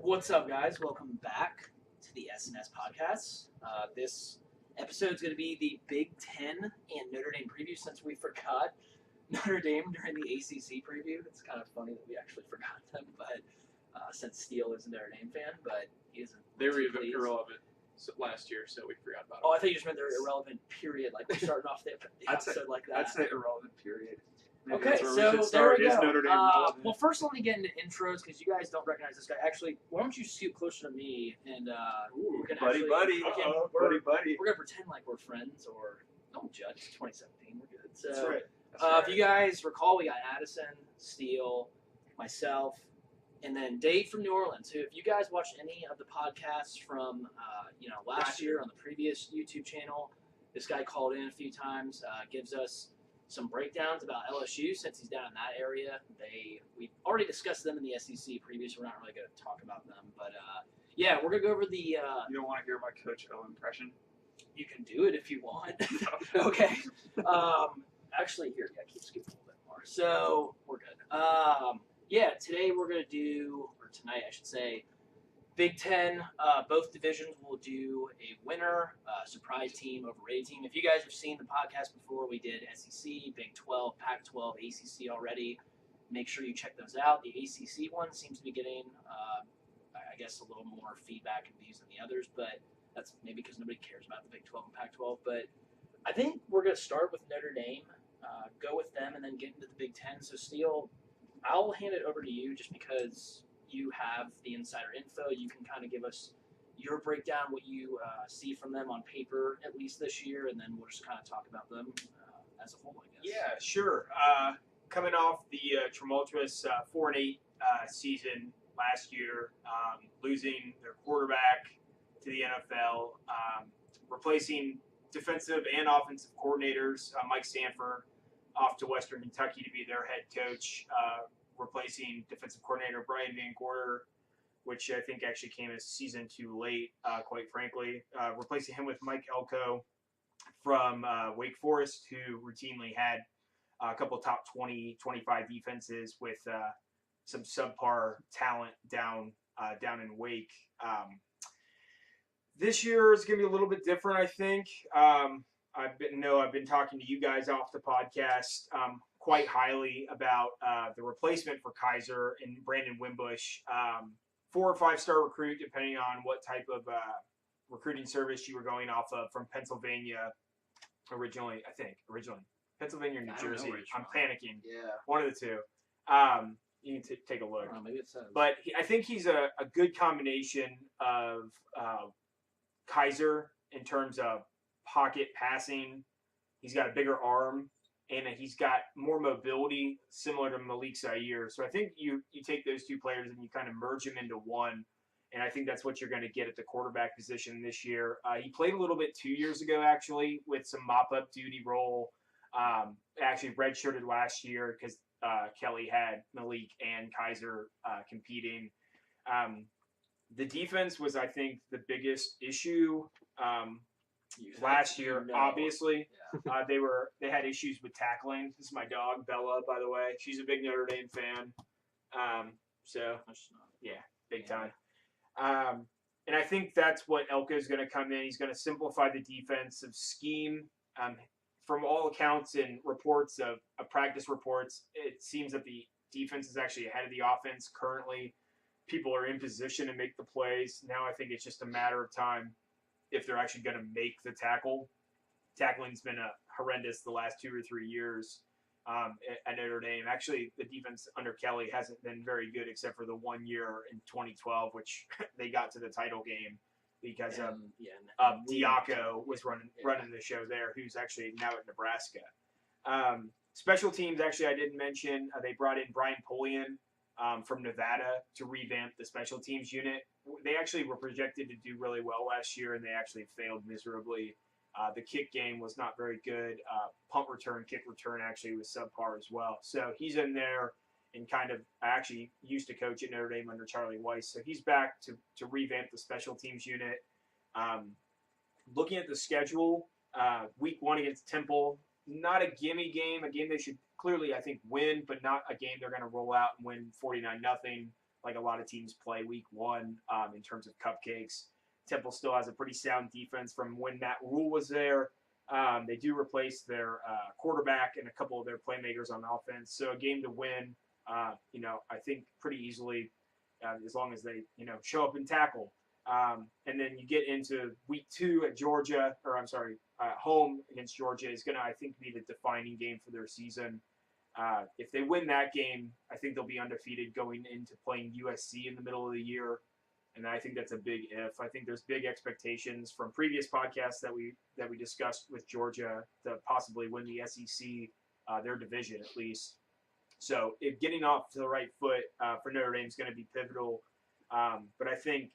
What's up, guys? Welcome back to the SNS podcast. This episode is going to be the Big Ten and Notre Dame preview since we forgot Notre Dame during the ACC preview. It's kind of funny that we actually forgot them, but since Steele is a Notre Dame fan, but he isn't. They were even irrelevant last year, so we forgot about it. Oh, I thought you just meant they're irrelevant, period. Like we're starting off the episode like that. I'd say irrelevant, period. Maybe Okay, that's where so we should start. there we Is go. Notre Dame relevant? Well, first let me get into intros because you guys don't recognize this guy. Actually, why don't you scoot closer to me and Ooh, we're gonna buddy. we're gonna pretend like we're friends or don't judge. It's 2017. We're good. So, That's right. if you guys recall, we got Addison, Steele, myself, and then Dave from New Orleans. So if you guys watched any of the podcasts from last year on the previous YouTube channel, this guy called in a few times, gives us some breakdowns about LSU since he's down in that area. We already discussed them in the SEC previous. We're not really going to talk about them, but yeah, we're gonna go over the. You don't want to hear my Coach O impression? You can do it if you want. Okay. Actually, here, yeah, keep skipping a little bit more. So we're good. Yeah, today we're gonna do, or tonight I should say, Big Ten. Both divisions will do a winner, surprise team, overrated team. If you guys have seen the podcast before, we did SEC, Big 12, Pac-12, ACC already. Make sure you check those out. The ACC one seems to be getting, I guess, a little more feedback and views than the others, but that's maybe because nobody cares about the Big 12 and Pac-12. But I think we're going to start with Notre Dame, go with them, and then get into the Big Ten. So, Steele, I'll hand it over to you just because you have the insider info. You can kind of give us your breakdown, what you see from them on paper, at least this year, and then we'll just kind of talk about them as a whole, I guess. Yeah, sure. Coming off the tumultuous 4-8 season last year, losing their quarterback to the NFL, replacing defensive and offensive coordinators, Mike Stanford off to Western Kentucky to be their head coach, replacing defensive coordinator Brian Van Gorder, which I think actually came a season too late, quite frankly. Replacing him with Mike Elko from Wake Forest, who routinely had a couple of top 20, 25 defenses with some subpar talent down in Wake. This year is going to be a little bit different, I think. I've been talking to you guys off the podcast quite highly about the replacement for Kaiser and Brandon Wimbush. 4 or 5 star recruit, depending on what type of recruiting service you were going off of, from Pennsylvania originally. Pennsylvania or New Jersey. I'm panicking. Yeah. One of the two. You can take a look. I don't know, maybe it says. But I think he's a good combination of Kaiser in terms of pocket passing. He's got a bigger arm, and he's got more mobility, similar to Malik Zaire. So I think you take those two players and you kind of merge them into one, and I think that's what you're going to get at the quarterback position this year. He played a little bit 2 years ago, actually, with some mop-up duty role. Actually redshirted last year because Kelly had Malik and Kaiser competing. The defense was, I think, the biggest issue last year. Obviously, Yeah. they had issues with tackling. This is my dog Bella, by the way. She's a big Notre Dame fan. Big time. And I think that's what Elko is going to come in. He's going to simplify the defensive scheme. From all accounts and reports of practice reports, it seems that the defense is actually ahead of the offense currently. People are in position to make the plays. Now I think it's just a matter of time if they're actually going to make the tackle. Tackling's been horrendous the last 2 or 3 years at Notre Dame. Actually, the defense under Kelly hasn't been very good except for the 1 year in 2012, which they got to the title game because Diaco was running the show there, who's actually now at Nebraska. Special teams, actually, I didn't mention, they brought in Brian Polian from Nevada to revamp the special teams unit. They actually were projected to do really well last year, and they actually failed miserably. The kick game was not very good. Punt return, kick return actually was subpar as well. So he's in there and kind of actually used to coach at Notre Dame under Charlie Weiss. So he's back to revamp the special teams unit. Looking at the schedule, week 1 against Temple, not a gimme game, a game they should clearly, I think, win, but not a game they're going to roll out and win 49-0. like a lot of teams play week one in terms of cupcakes. Temple still has a pretty sound defense from when Matt Rule was there. They do replace their quarterback and a couple of their playmakers on offense. So a game to win, I think pretty easily as long as they, show up and tackle. And then you get into week two at home against Georgia is going to, I think, be the defining game for their season. If they win that game, I think they'll be undefeated going into playing USC in the middle of the year. And I think that's a big if. I think there's big expectations from previous podcasts that we discussed with Georgia to possibly win the SEC, their division at least. So if getting off to the right foot for Notre Dame is going to be pivotal. But I think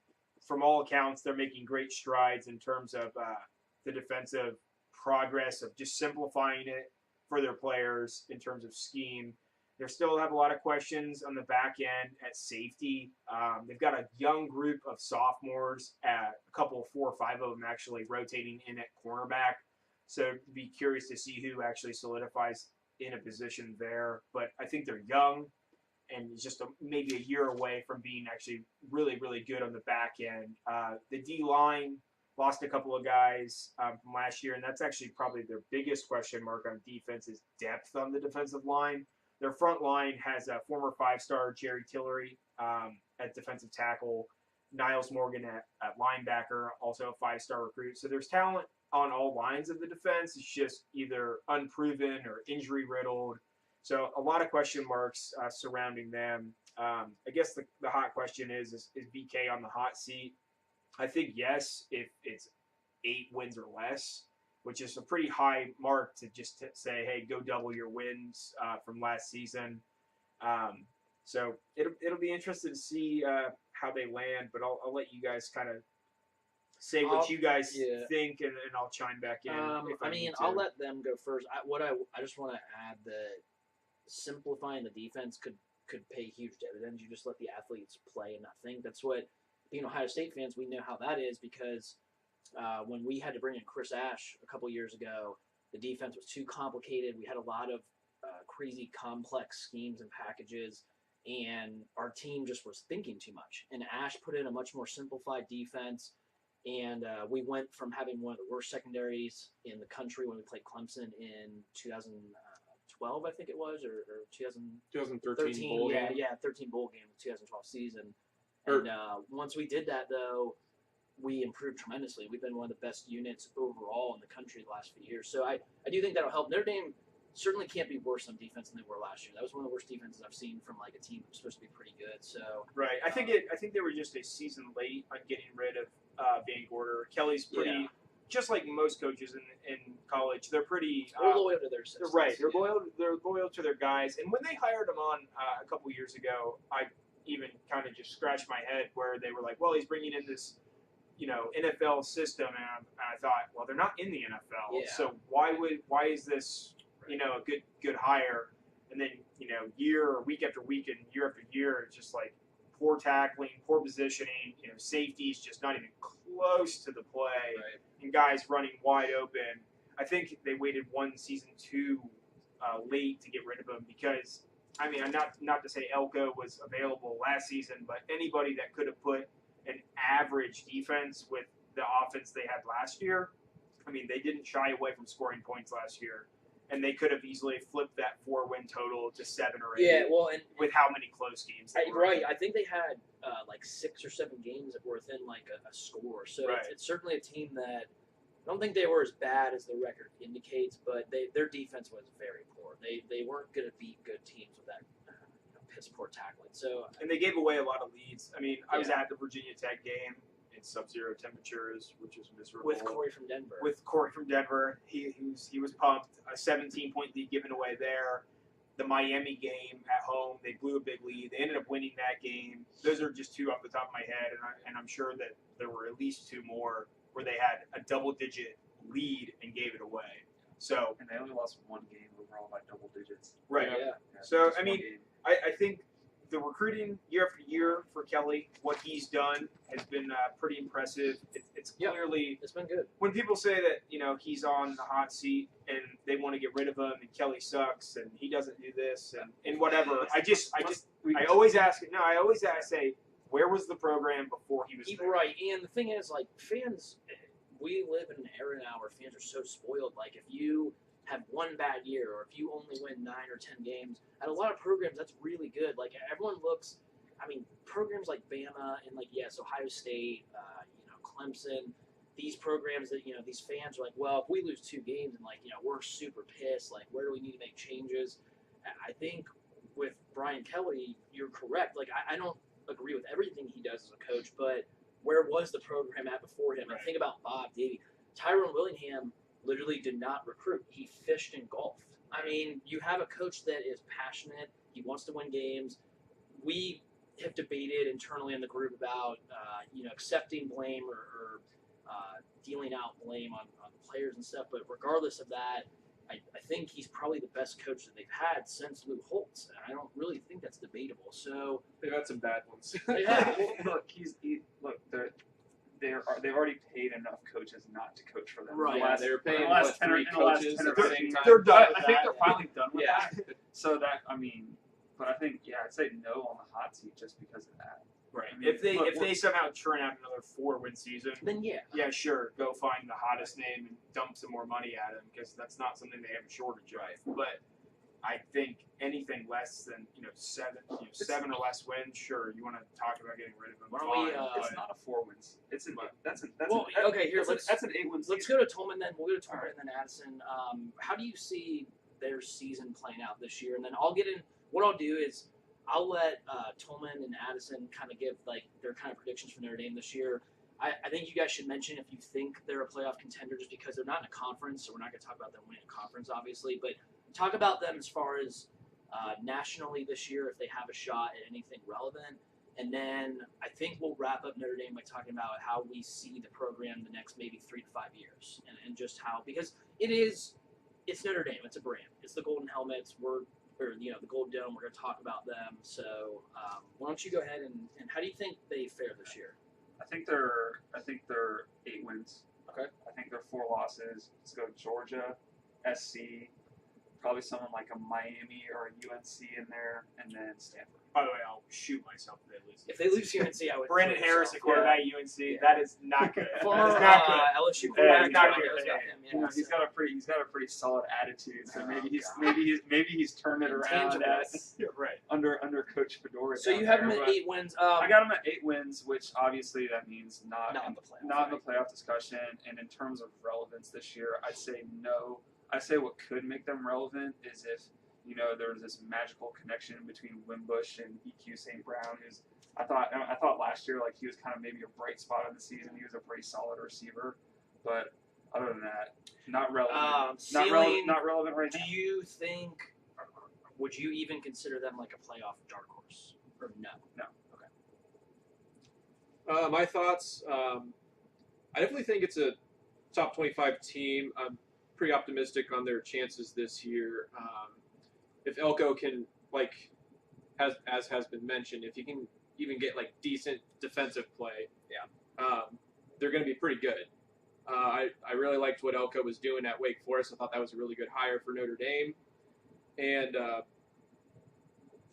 from all accounts, they're making great strides in terms of the defensive progress of just simplifying it for their players in terms of scheme. They still have a lot of questions on the back end at safety. They've got a young group of sophomores, a couple, 4 or 5 of them actually rotating in at cornerback. So be curious to see who actually solidifies in a position there. But I think they're young and just maybe a year away from being actually really, really good on the back end. The D-line lost a couple of guys from last year, and that's actually probably their biggest question mark on defense is depth on the defensive line. Their front line has a former 5-star Jerry Tillery at defensive tackle, Niles Morgan at linebacker, also a 5-star recruit. So there's talent on all lines of the defense. It's just either unproven or injury-riddled. So a lot of question marks surrounding them. I guess the hot question is BK on the hot seat? I think yes, if it's 8 wins or less, which is a pretty high mark to just say, hey, go double your wins from last season. So it'll be interesting to see how they land, but I'll let you guys kind of say what you guys think, and I'll chime back in. I'll let them go first. I just want to add that simplifying the defense could pay huge dividends. You just let the athletes play and not think. That's what, being Ohio State fans, we know how that is because when we had to bring in Chris Ash a couple years ago, the defense was too complicated. We had a lot of crazy complex schemes and packages, and our team just was thinking too much. And Ash put in a much more simplified defense, and we went from having one of the worst secondaries in the country when we played Clemson in 2012, I think it was, or 2013 bowl game. Yeah, 13 bowl game, the 2012 season. And once we did that, though, we improved tremendously. We've been one of the best units overall in the country the last few years. So I do think that'll help. Notre Dame certainly can't be worse on defense than they were last year. That was one of the worst defenses I've seen from like a team that was supposed to be pretty good. So right, I think they were just a season late on getting rid of Van Gorder. Kelly's pretty, just like most coaches in college, they're pretty loyal to their systems. Right, they're loyal to their guys. And when they hired him on a couple years ago, I even kind of just scratched my head where they were like, well, he's bringing in this, NFL system, and I thought, well, they're not in the NFL, so why is this, a good hire? And then, week after week and year after year, it's just like poor tackling, poor positioning, safety's just not even close to the play, and guys running wide open. I think they waited one season too late to get rid of him because, not to say Elko was available last season, but anybody that could have put an average defense with the offense they had last year, they didn't shy away from scoring points last year, and they could have easily flipped that 4-win total to 7 or 8. Yeah, well, and with how many close games they were in. I think they had like 6 or 7 games that were within like a score. So it's certainly a team that I don't think they were as bad as the record indicates, but their defense was very poor. They weren't going to beat good teams with that piss poor tackling. So and they gave away a lot of leads. I was at the Virginia Tech game in sub-zero temperatures, which was miserable. With Corey from Denver. He was pumped. A 17-point lead given away there. The Miami game at home, they blew a big lead. They ended up winning that game. Those are just 2 off the top of my head, and I'm sure that there were at least 2 more where they had a double-digit lead and gave it away. So and they only lost 1 game overall by double digits. Right. Yeah. So I think the recruiting year after year for Kelly, what he's done has been pretty impressive. It's It's Yeah. clearly It's been good. when people say that he's on the hot seat and they want to get rid of him and Kelly sucks and he doesn't do this and whatever. I always ask. No, I always say, where was the program before he was there? Right, and the thing is, like, fans, we live in an era now where fans are so spoiled. Like, if you have one bad year or if you only win 9 or 10 games, at a lot of programs, that's really good. Like, everyone looks, I mean, programs like Bama and, like, yes, Ohio State, Clemson, these programs that, these fans are like, well, if we lose 2 games and, like, we're super pissed, like, where do we need to make changes? I think with Brian Kelly, you're correct. Like, I don't agree with everything he does as a coach, but where was the program at before him? Right. And think about Bob Davie. Tyrone Willingham literally did not recruit. He fished and golfed. I mean, you have a coach that is passionate. He wants to win games. We have debated internally in the group about, accepting blame or dealing out blame on players and stuff. But regardless of that, I think he's probably the best coach that they've had since Lou Holtz. And I don't really think that's debatable. So They've had some bad ones. yeah, Well, look, they've already paid enough coaches not to coach for them. Right. Yeah, they were paying in the last what, 10 three in the last coaches 10 or at the 15 same time. They're done. I think they're finally done with Yeah. that. So that but I think I'd say no on the hot seat just because of that. Right. I mean, If they look, somehow churn out another 4-win season, then yeah. yeah, sure, go find the hottest name and dump some more money at him because that's not something they have a shortage of. But I think anything less than 7 or less wins, sure, you want to talk about getting rid of him. Why don't we, fine, It's but- not a 4 wins. It's an But- that's Okay, here, that's an 8-win season. Let's go to Tolman then. We'll go to Tolman All right. and then Addison. How do you see their season playing out this year? And then I'll get in. What I'll do is I'll let Tolman and Addison kind of give their kind of predictions for Notre Dame this year. I think you guys should mention if you think they're a playoff contender, just because they're not in a conference, so we're not going to talk about them winning a conference, obviously. But talk about them as far as nationally this year, if they have a shot at anything relevant. And then I think we'll wrap up Notre Dame by talking about how we see the program the next maybe 3 to 5 years, and just how, because it's Notre Dame, it's a brand, it's the Golden Helmets, the Gold Dome. We're going to talk about them. So why don't you go ahead and how do you think they fare this year? I think they're 8 wins. Okay. I think they're 4 losses. Let's go Georgia, SC, probably someone like a Miami or a UNC in there, and then Stanford. By the way, I'll shoot myself if they lose. If they lose UNC, I would. Brandon kill Harris, myself. at quarterback UNC, Yeah. that is not good. Former That is not good. LSU Yeah, quarterback. he's not Everybody good. knows about Yeah. him, You know, he's got a pretty solid attitude. So Oh, maybe he's turned it around Intangibles. Yeah, right. under Coach Fedora. So down you have there, them at but 8 wins. I got him at 8 wins, which obviously that means not in the playoffs. not in the playoff discussion. And in terms of relevance this year, I'd say no. I say what could make them relevant is if there's this magical connection between Wimbush and EQ St. Brown, who's I thought last year he was kind of maybe a bright spot of the season. He was a pretty solid receiver, but other than that, not relevant. Not relevant right Do now. you think? Would you even consider them like a playoff dark horse, or no? My thoughts. I definitely think it's a top 25 team. I'm pretty optimistic on their chances this year. If Elko can, as has been mentioned, if he can even get decent defensive play, they're going to be pretty good. I really liked what Elko was doing at Wake Forest. I thought that was a really good hire for Notre Dame. And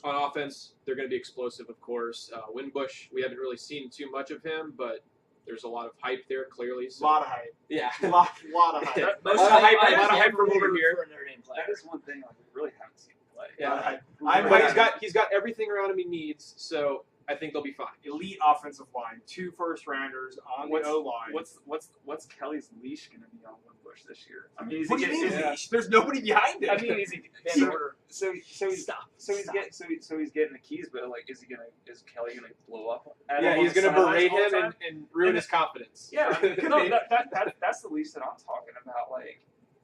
on offense, they're going to be explosive, of course. Wimbush, we haven't really seen too much of him, but there's a lot of hype there, clearly. A So. lot of hype. Yeah. lot of hype. Most A lot of hype I from over root here. for a Notre Dame player. That is one thing we really haven't seen him play. Yeah. I'm He's got everything around him he needs, so I think they'll be fine. elite offensive line, 2 first-rounders on the O-line. What's Kelly's leash going to be on Wimbush this year? I mean, What do you mean? Yeah. Leash? There's nobody behind him. I mean, is he? Van Order. So he's Stop. Stop. He's getting the keys, but is Kelly gonna blow up? At Yeah, him on he's the going to sidelines berate all the him time? and ruin his confidence. Yeah, no, that's the leash that I'm talking about.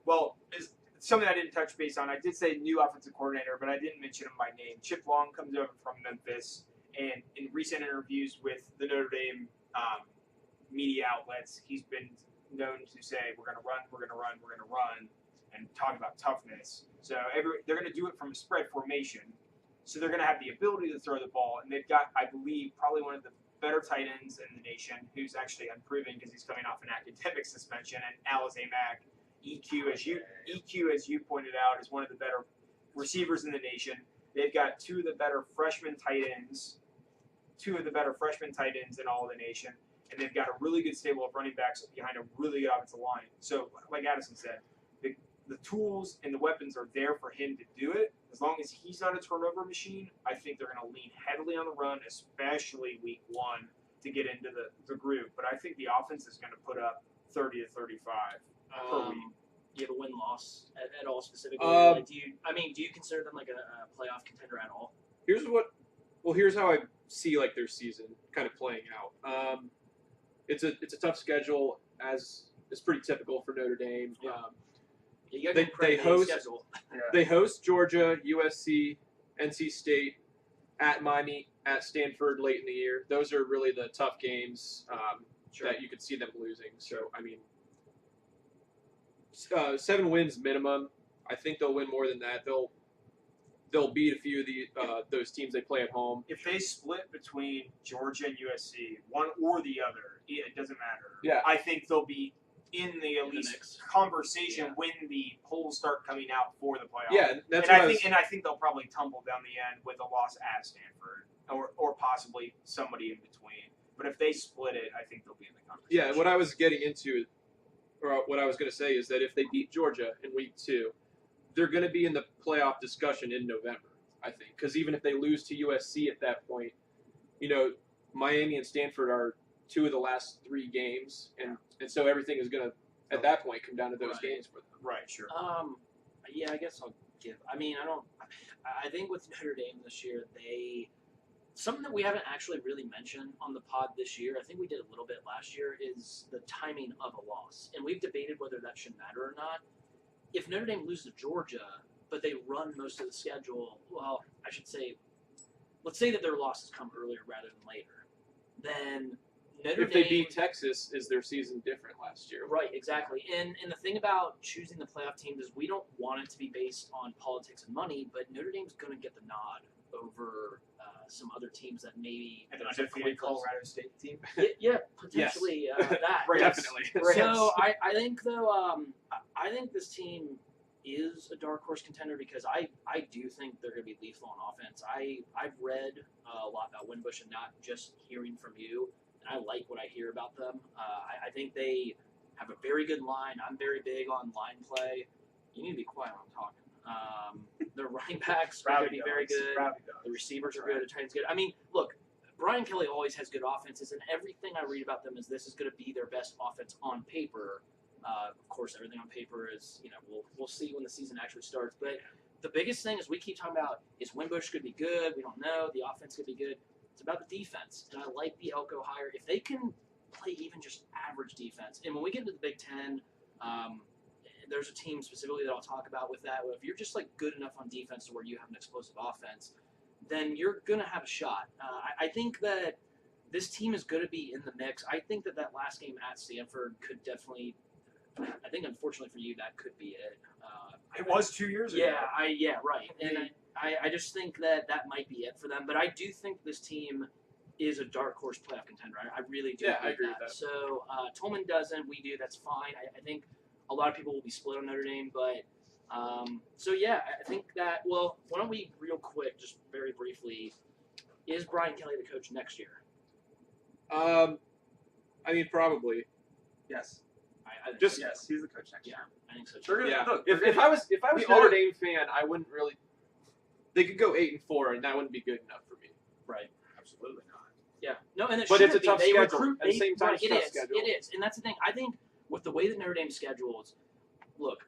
Well, is something I didn't touch base on. I did say new offensive coordinator, but I didn't mention him by name. Chip Long comes over from Memphis, and in recent interviews with the Notre Dame media outlets, he's been known to say, we're going to run, and talk about toughness. So they're going to do it from a spread formation, So they're going to have the ability to throw the ball, and they've got, I believe, probably one of the better tight ends in the nation, who's actually unproven because he's coming off an academic suspension, and Alizé Mack, EQ, as you pointed out, is one of the better receivers in the nation. They've got two of the better freshman tight ends in all of the nation, and they've got a really good stable of running backs behind a really good offensive line. So, like Addison said, the tools and the weapons are there for him to do it. As long as he's not a turnover machine, I think they're going to lean heavily on the run, especially week 1, to get into the groove. But I think the offense is going to put up 30 to 35 per week. Do you have a win-loss at all specifically? Like, do you consider them like a playoff contender at all? Here's how I see like their season kind of playing out. It's a tough schedule, as is pretty typical for Notre Dame. Yeah. They host Georgia, USC, NC State, at Miami, at Stanford late in the year. Those are really the tough games that you could see them losing. So I mean, 7 wins minimum. I think they'll win more than that. They'll beat a few of those teams they play at home. If they split between Georgia and USC, one or the other, it doesn't matter. Yeah. I think they'll be in the at least conversation when the polls start coming out for the playoff. Yeah, that's and I think they'll probably tumble down the end with a loss at Stanford or possibly somebody in between. But if they split it, I think they'll be in the conversation. Yeah, what I was getting into, or what I was going to say, is that if they beat Georgia in week 2, they're going to be in the playoff discussion in November, I think. Because even if they lose to USC at that point, Miami and Stanford are 2 of the last 3 games, and so everything is going to, at that point, come down to those games for them. Right, sure. Yeah, I guess I'll give. I think with Notre Dame this year, something that we haven't actually really mentioned on the pod this year, I think we did a little bit last year, is the timing of a loss. And we've debated whether that should matter or not. If Notre Dame loses to Georgia, but they run most of the schedule, well, I should say, let's say that their losses come earlier rather than later, then Notre Dame... If they beat Texas, is their season different last year? Right, exactly. And the thing about choosing the playoff teams is we don't want it to be based on politics and money, but Notre Dame's going to get the nod over some other teams that maybe... An undefeated Colorado State team? Yeah, potentially that. Definitely. So I think, though, I think this team is a dark horse contender because I do think they're going to be lethal on offense. I've read a lot about Winbush and not just hearing from you, and I like what I hear about them. I think they have a very good line. I'm very big on line play. You need to be quiet when I'm talking. Their running backs are going to be very good. The receivers are good. The tight ends good. I mean, look, Brian Kelly always has good offenses, and everything I read about them is this is going to be their best offense on paper. Of course, everything on paper is, we'll see when the season actually starts. But the biggest thing is we keep talking about is Winbush could be good. We don't know. The offense could be good. It's about the defense, and I like the Elko hire. If they can play even just average defense, and when we get into the Big Ten, there's a team specifically that I'll talk about with that. If you're just good enough on defense to where you have an explosive offense, then you're going to have a shot. I think that this team is going to be in the mix. I think that last game at Stanford could definitely, I think unfortunately for you, that could be it. It was 2 years ago. Yeah, right. And I just think that might be it for them. But I do think this team is a dark horse playoff contender. I really do. Yeah, I agree with that. So Tolman doesn't. We do. That's fine. I think a lot of people will be split on Notre Dame, but so yeah, I think that. Well, why don't we real quick, just very briefly, is Brian Kelly the coach next year? I mean, probably. Yes. I think Just- Yes, he's the coach next year. I think so. They're Too. gonna- Yeah. Look, If I was we a Notre are- Dame fan, I wouldn't really. They could go 8-4, and that wouldn't be good enough for me. Right. Absolutely not. Yeah. No, and But it's a shouldn't be. tough They schedule. recruit. At the same time, right, it's a tough it is. schedule. It is, and that's the thing. I think with the way that Notre Dame schedules, look,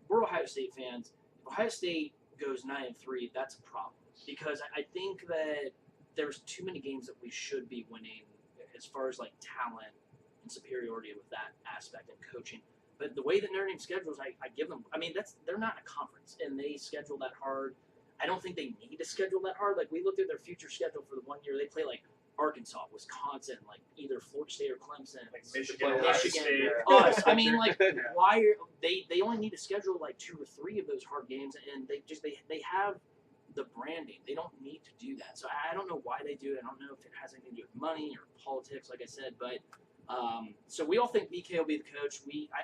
we're Ohio State fans. If Ohio State goes 9-3, that's a problem because I think that there's too many games that we should be winning as far as talent and superiority with that aspect and coaching. But the way that Notre Dame schedules, I give them. I mean, they're not a conference, and they schedule that hard. I don't think they need to schedule that hard. We looked at their future schedule for the 1 year. They play Arkansas, Wisconsin, either Florida State or Clemson, Michigan, Ohio State. us. I mean, Yeah. why are they only need to schedule 2 or 3 of those hard games, and they have the branding. They don't need to do that. So I don't know why they do it. I don't know if it has anything to do with money or politics, like I said. But so we all think BK will be the coach.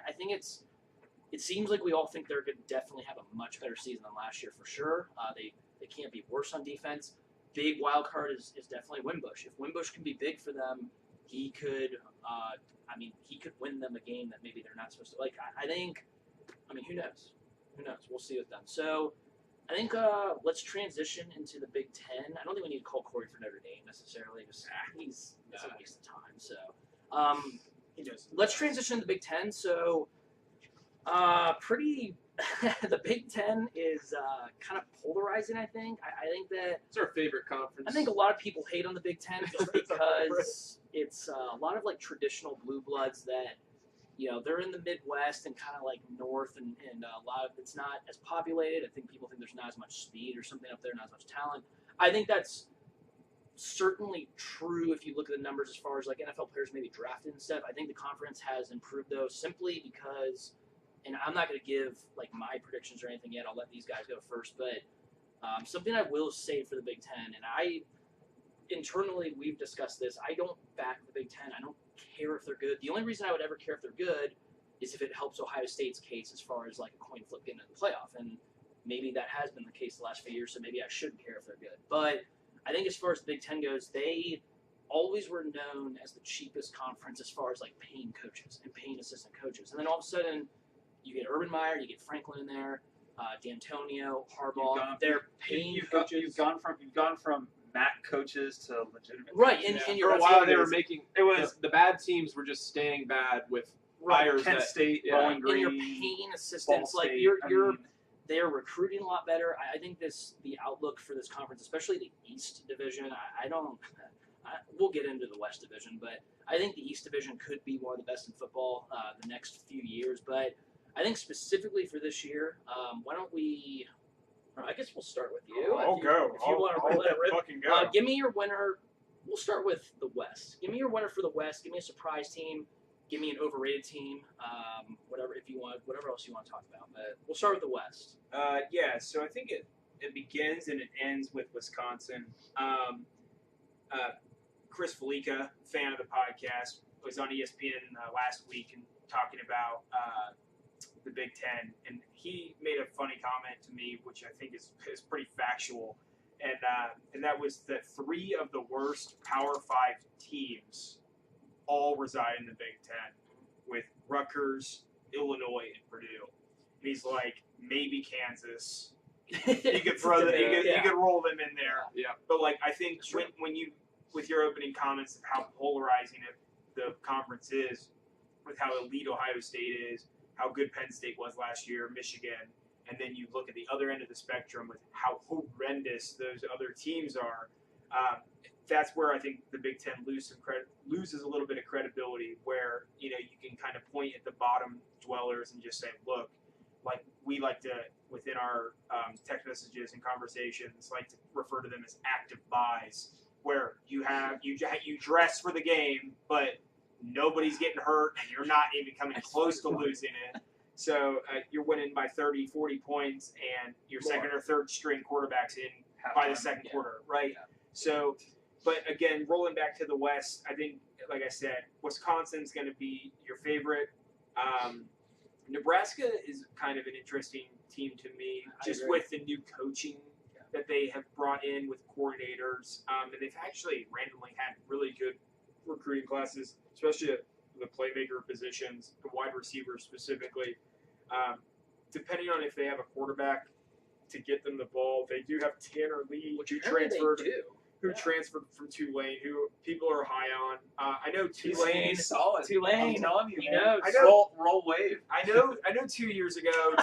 I think it seems like we all think they're going to definitely have a much better season than last year for sure. They can't be worse on defense. Big wild card is definitely Wimbush. If Wimbush can be big for them, he could. He could win them a game that maybe they're not supposed to. Like I think. I mean, who knows? Who knows? We'll see with them. So I think let's transition into the Big Ten. I don't think we need to call Corey for Notre Dame necessarily. Just it's a waste of time. So let's transition to the Big Ten. So the Big Ten is kind of polarizing. I think. I think that It's our favorite conference. I think a lot of people hate on the Big Ten just because it's a lot of like traditional blue bloods that. They're in the Midwest and kind of like north, and a lot of it's not as populated. I think people think there's not as much speed or something up there, not as much talent. I think that's certainly true if you look at the numbers as far as like NFL players maybe drafted and stuff. I think the conference has improved those simply because, and I'm not going to give like my predictions or anything yet. I'll let these guys go first, but something I will say for the Big Ten, and internally we've discussed this. I don't back the Big Ten. I don't care if they're good. The only reason I would ever care if they're good is if it helps Ohio State's case as far as like a coin flip getting into the playoff. And maybe that has been the case the last few years, so maybe I shouldn't care if they're good. But I think as far as the Big Ten goes, they always were known as the cheapest conference as far as like paying coaches and paying assistant coaches. And then all of a sudden you get Urban Meyer, you get Franklin in there, D'Antonio, Harbaugh. They're paying coaches. You've gone from MAC coaches to legitimate right, coaches. and for you're a while they it were was, making it was the bad teams were just staying bad with right, hires Kent that State, yeah. Bowling and Green, you're paying assistants Ball like State. you're I mean, they're recruiting a lot better. I think the outlook for this conference, especially the East Division, we'll get into the West Division, but I think the East Division could be one of the best in football the next few years. But I think specifically for this year, why don't we? I guess we'll start with you. I'll go. If you want to let it rip. Fucking go. Give me your winner. We'll start with the West. Give me your winner for the West. Give me a surprise team. Give me an overrated team. Whatever if you want. Whatever else you want to talk about. But we'll start with the West. So I think it begins and it ends with Wisconsin. Chris Felica, fan of the podcast, was on ESPN last week and talking about the Big Ten, and he made a funny comment to me, which I think is pretty factual, and that was that 3 of the worst Power 5 teams all reside in the Big Ten, with Rutgers, Illinois, and Purdue. And he's like, maybe Kansas. You could throw them, you could roll them in there. Yeah. But like I think when you with your opening comments of how polarizing the conference is, with how elite Ohio State is, how good Penn State was last year, Michigan, and then you look at the other end of the spectrum with how horrendous those other teams are. That's where I think the Big Ten loses a little bit of credibility, where you can kind of point at the bottom dwellers and just say, look, like we like to within our text messages and conversations like to refer to them as active buys, where you dress for the game, but nobody's getting hurt and you're not even coming close to losing it. So you're winning by 30, 40 points, and your second or third string quarterback's in by the second quarter, right? Yeah. So, but again, rolling back to the West, I think, like I said, Wisconsin's going to be your favorite. Nebraska is kind of an interesting team to me, just with the new coaching that they have brought in with coordinators. And they've actually randomly had really good recruiting classes, especially at the playmaker positions, the wide receivers specifically. Depending on if they have a quarterback to get them the ball, they do have Tanner Lee, who transferred from Tulane, who people are high on. I know Tulane. He's solid. Tulane. I'm telling you, He man. knows. I know. Roll wave. I know 2 years ago,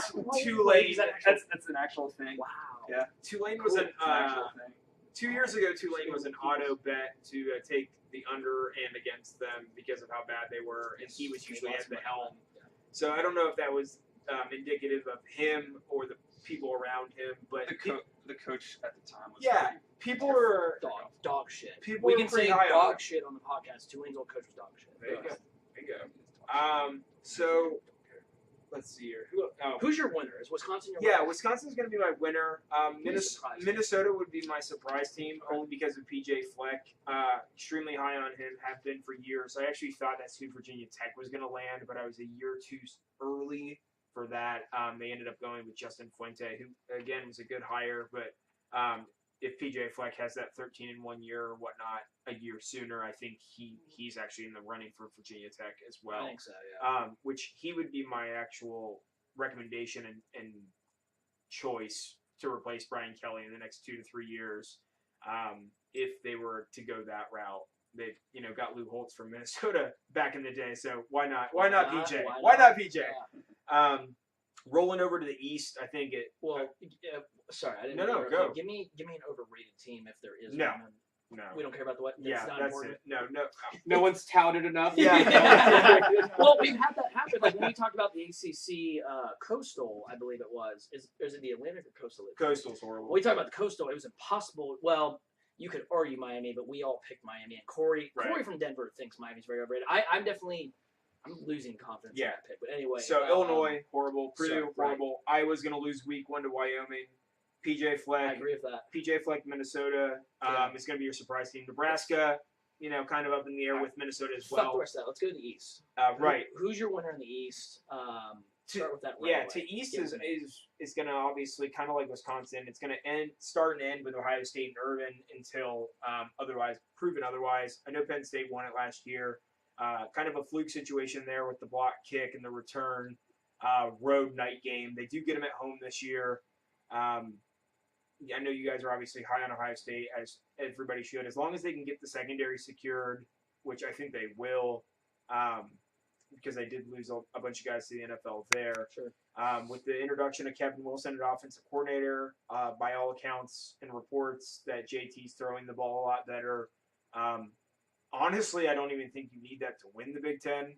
Tulane. That's an actual thing. Wow. Yeah. Tulane was an actual thing. 2 years ago. Tulane was an auto bet to take the under and against them because of how bad they were, and he was usually at the helm. So I don't know if that was indicative of him or the people around him, but The coach at the time was people were dog shit. People We were can pretty say high on dog it. shit on the podcast. Tulane's old coach was dog shit. There you go. So let's see here. Who's your winner? Is Wisconsin your Yeah, winner? Wisconsin's going to be my winner. Surprise team. Minnesota would be my surprise team, only because of PJ Fleck. Extremely high on him, have been for years. I actually thought that's who Virginia Tech was going to land, but I was a year too early for that. They ended up going with Justin Fuente, who, again, was a good hire, but if PJ Fleck has that 13 in 1 year or whatnot a year sooner, I think he's actually in the running for Virginia Tech as well. I think so, yeah. Which he would be my actual recommendation and choice to replace Brian Kelly in the next 2 to 3 years. If they were to go that route, they got Lou Holtz from Minnesota back in the day, so why not? Why not PJ? Why not PJ? Yeah. Rolling over to the East, I think it. Well, sorry, I didn't. No, interrupt go. you. Give me an overrated team if there is No. one. No. We don't care about the what. Yeah, not that's important. it. No. No one's touted enough. Yeah. Well, we've had that happen. Like when we talked about the ACC Coastal, I believe it was. Is it the Atlantic or Coastal? Coastal's horrible. When we talked about the Coastal, it was impossible. Well, you could argue Miami, but we all picked Miami. And Corey from Denver thinks Miami's very overrated. I'm losing confidence in that pick. But anyway. So Illinois, horrible. Purdue, right. horrible. Iowa's going to lose week 1 to Wyoming. PJ Fleck. I agree with that. PJ Fleck, Minnesota is going to be your surprise team. Nebraska, kind of up in the air with Minnesota as well. Fuck the rest of that. Let's go to the East. Right. Who's your winner in the East? Start with that. To East is going to obviously kind of like Wisconsin. It's going to start and end with Ohio State and Irvin until proven otherwise. I know Penn State won it last year. Kind of a fluke situation there with the block kick and the return road night game. They do get them at home this year. I know you guys are obviously high on Ohio State, as everybody should, as long as they can get the secondary secured, which I think they will, because they did lose a bunch of guys to the NFL there. Sure. With the introduction of Kevin Wilson, an offensive coordinator, by all accounts and reports that JT's throwing the ball a lot better. Honestly, I don't even think you need that to win the Big Ten.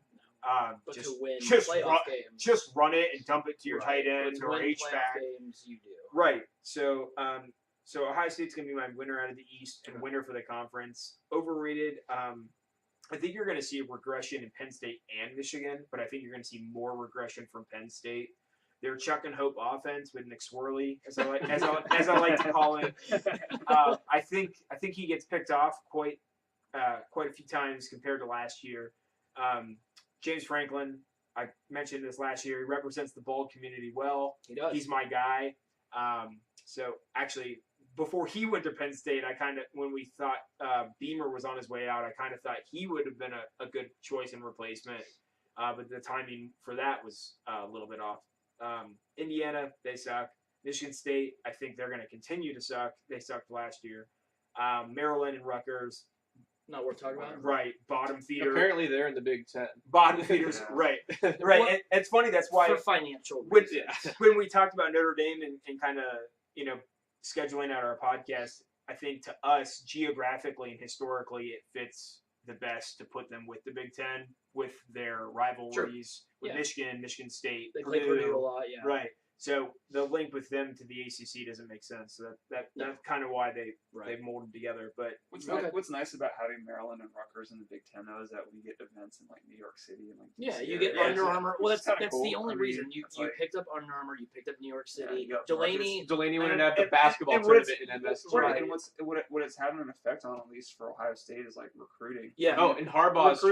But to win just playoff games, just run it and dump it to your right. tight end to or win H-back. Games, you do. Right. So, Ohio State's going to be my winner out of the East and winner for the conference. Overrated. I think you're going to see a regression in Penn State and Michigan, but I think you're going to see more regression from Penn State. Their Chuck and Hope offense with McSwirly, as I like to call him. I think he gets picked off quite a few times compared to last year. James Franklin, I mentioned this last year. He represents the bold community well. He does. He's my guy. So actually, before he went to Penn State, when we thought Beamer was on his way out, I kind of thought he would have been a good choice and replacement. But the timing for that was a little bit off. Indiana, they suck. Michigan State, I think they're going to continue to suck. They sucked last year. Maryland and Rutgers. Not worth talking about. Right, bottom feeder. Apparently, they're in the Big Ten. Bottom feeders, right. Well, and it's funny. That's why for financial when, reasons. when we talked about Notre Dame and kind of scheduling out our podcast, I think to us geographically and historically, it fits the best to put them with the Big Ten with their rivalries with Michigan State. They play Purdue a lot, yeah. Right. So the link with them to the ACC doesn't make sense. So that's kind of why they molded together. But what's nice about having Maryland and Rutgers in the Big Ten though is that we get events in like New York City and like you get Under Armour. Well, that's cool. the only reason you like, picked up Under Armour. You picked up New York City. Delaney went and and had the basketball tournament in MSG. Right, and what it's having an effect on, at least for Ohio State, is like recruiting. Yeah. Oh, and Harbaugh's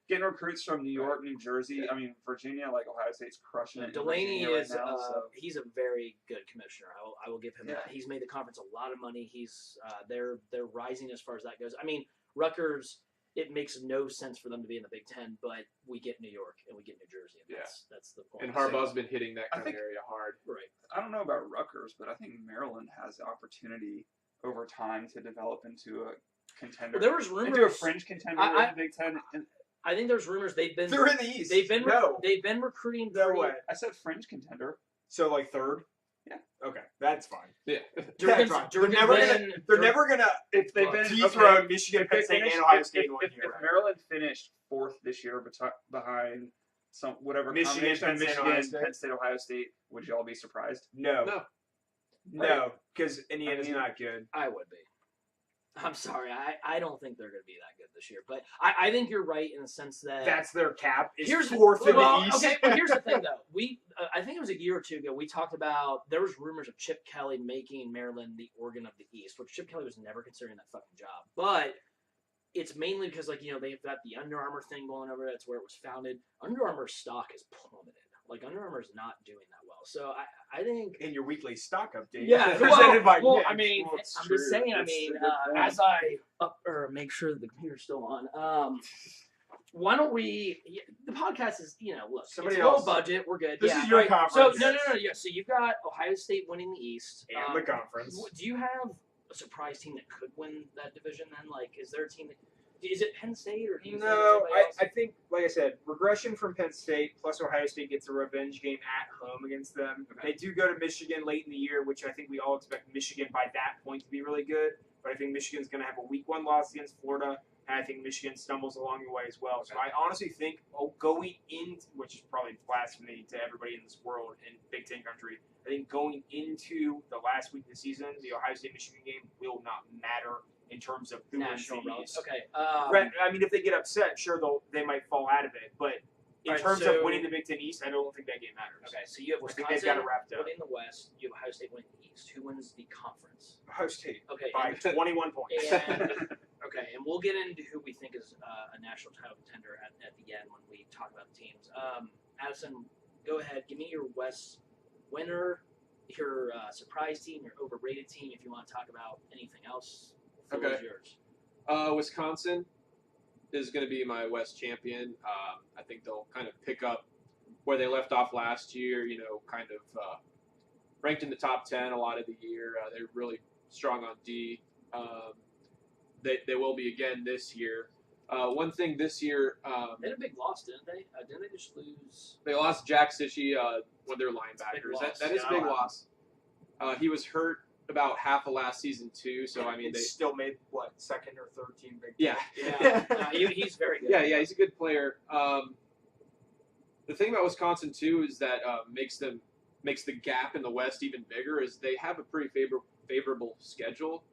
getting recruits from New York, New Jersey. I mean, Virginia, like Ohio State's crushing it. Delaney Virginia is right now, he's a very good commissioner. I will give him that. He's made the conference a lot of money. He's they're rising as far as that goes. I mean, Rutgers, it makes no sense for them to be in the Big Ten, but we get New York and we get New Jersey. And that's the point. And Harbaugh's been hitting that kind of area hard. Right. I don't know about Rutgers, but I think Maryland has the opportunity over time to develop into a contender. Well, there was rumors into a fringe contender in the Big Ten. I think there's rumors they're in the East. They've been recruiting. No way. I said fringe contender. So like third. Yeah. Okay, that's fine. Yeah. That's fine. They're never gonna. If they've been dethrone Michigan, Penn State, and Ohio State in 1 year. If Maryland finished fourth this year behind some whatever Michigan, Penn State, Ohio State, would you all be surprised? No, because Indiana's I mean, not good. I would be. I'm sorry. I don't think they're going to be that good this year. But I think you're right in the sense that That's their cap. Is here's fourth in the East. Okay, but here's the thing though. I think it was a year or two ago. We talked about there was rumors of Chip Kelly making Maryland the Oregon of the East, which Chip Kelly was never considering that fucking job. But it's mainly because they've got the Under Armour thing going over. That's where it was founded. Under Armour's stock has plummeted. Under Armour's not doing that well. So I think In your weekly stock update. yeah, Presented by well, Nick. I mean, Well, it's I'm true. just saying. It's a good point. As I make sure the computer's still on. Why don't we? The podcast is, look, Somebody it's low else. budget. We're good. This yeah, is your right. conference. So no. Yeah. So you've got Ohio State winning the East And the conference. Do you have a surprise team that could win that division? Then, is there a team that? Is it Penn State or do you No, think it's I think, like I said, regression from Penn State plus Ohio State gets a revenge game at home against them. Okay. They do go to Michigan late in the year, which I think we all expect Michigan by that point to be really good. But I think Michigan's going to have a week 1 loss against Florida, and I think Michigan stumbles along the way as well. So I honestly think going into, which is probably blasphemy to everybody in this world in Big Ten country, I think going into the last week of the season, the Ohio State-Michigan game will not matter in terms of who wins national the relevance? East. Okay. I mean, if they get upset, sure, they might fall out of it. But in Alright, terms so- of winning the Big Ten East, I don't think that game matters. Okay. So you have I think Wisconsin they've got it wrapped up. winning the West. You have Ohio State winning the East. Who wins the conference? Ohio State Okay. by 21 points. And, okay, and we'll get into who we think is a national title contender at the end when we talk about the teams. Addison, go ahead. Give me your West winner, your surprise team, your overrated team. If you want to talk about anything else, the floor is yours. Wisconsin is going to be my West champion. I think they'll kind of pick up where they left off last year. Kind of ranked in the top 10 a lot of the year. They're really strong on D. They will be again this year. One thing this year, They had a big loss, didn't they? Didn't they just lose? they lost Jack Sitchy, one of their Big linebackers. loss. That is a big Yeah. loss. He was hurt about half of last season too. So I mean, They still made second or third team Big Ten. yeah. Yeah, he's very good. Yeah, he's a good player. The thing about Wisconsin too is that makes the gap in the West even bigger. Is they have a pretty favorable schedule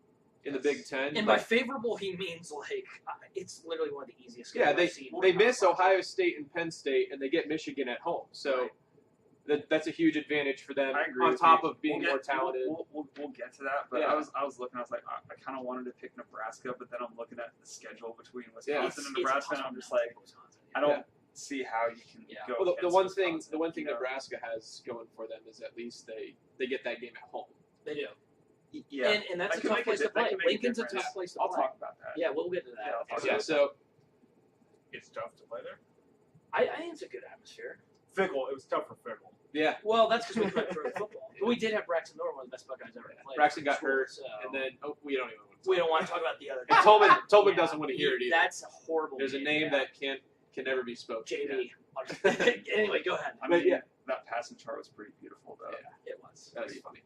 in the Big Ten. And by favorable, he means it's literally one of the easiest. Yeah, games I've seen. they miss Ohio State and Penn State, and they get Michigan at home. So that's a huge advantage for them. I agree On with top you. of being We'll more get- talented. We'll get to that, but Yeah. I was looking. I was like, I kind of wanted to pick Nebraska, but then I'm looking at the schedule between Yeah. Wisconsin and Nebraska, and I'm just like, Wisconsin. I don't Yeah. see how you can Yeah. go. Well, the against one Wisconsin, thing Nebraska has going for them is at least they get that game at home. They do. Yeah, And that's That a could tough make place to that play. could make a Lincoln's a difference. tough place to I'll play. talk about that. Yeah, we'll get to that. Yeah, I'll talk Yeah, about so It's tough to play there. I think it's a good atmosphere. Fickle. It was tough for Fickle. yeah, Well, that's because we played pro football. But we did have Braxton Miller, one of the best Buckeyes ever played. Braxton got hurt, So and then we don't even want to we don't want to talk about the other. And Tolman doesn't want to hear it either. That's a horrible. There's a name that can never be spoken. JB. Anyway, go ahead. I But mean, yeah. that passing chart was pretty beautiful, though. Yeah. It was. That's funny.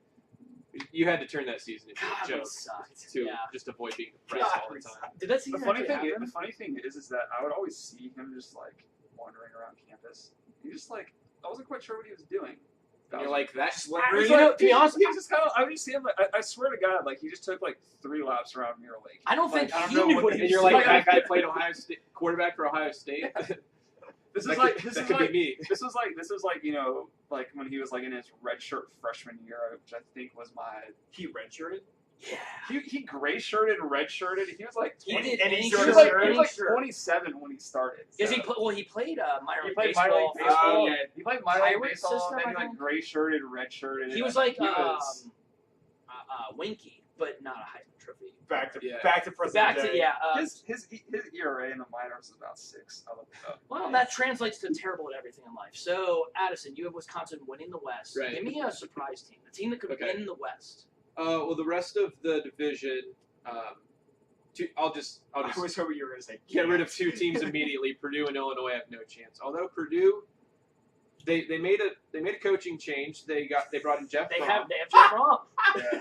You had to turn that season into God, a joke it sucked. to Yeah. just avoid being depressed God, all the time. Did that The season funny actually thing, happen? the funny thing is that I would always see him just like wandering around campus. He just like I wasn't quite sure what he was doing. And you're like, that's I literally. was like, to be honest, he was just kind of. I would just see him. Like, I swear to God, like he just took like 3 laps around Mirror Lake. I don't think Like, I don't he know knew what what he he and was you're like, doing. that guy played Ohio State quarterback for Ohio State. This that is like could, this that is could like be me. this was like like when he was like in his redshirt freshman year, which I think was my. He redshirted. Yeah. He gray shirted and red shirted. He was like He 20, did. and And he he showed he us was your like, he was like shirt. 27 when he started. Is so. he? Well, he played minor He league played minor league baseball. baseball. yeah. He played minor league Pirate baseball, system, and then I he like think? gray shirted, red shirted. He was like he was, Winky, but not a Heisman Trophy. Back to Yeah. present Back day. to yeah. his ERA in the minors was about 6. I looked it up. Well, that translates to terrible at everything in life. So, Addison, you have Wisconsin winning the West. Right. Give me a surprise team, a team that could Okay. win the West. Well, the rest of the division, I'll just I was hoping you were going to say get rid of 2 teams immediately. Purdue and Illinois have no chance. Although Purdue, they made a coaching change. They brought in Jeff. They Fromm. have Jeff Fromm. Yeah.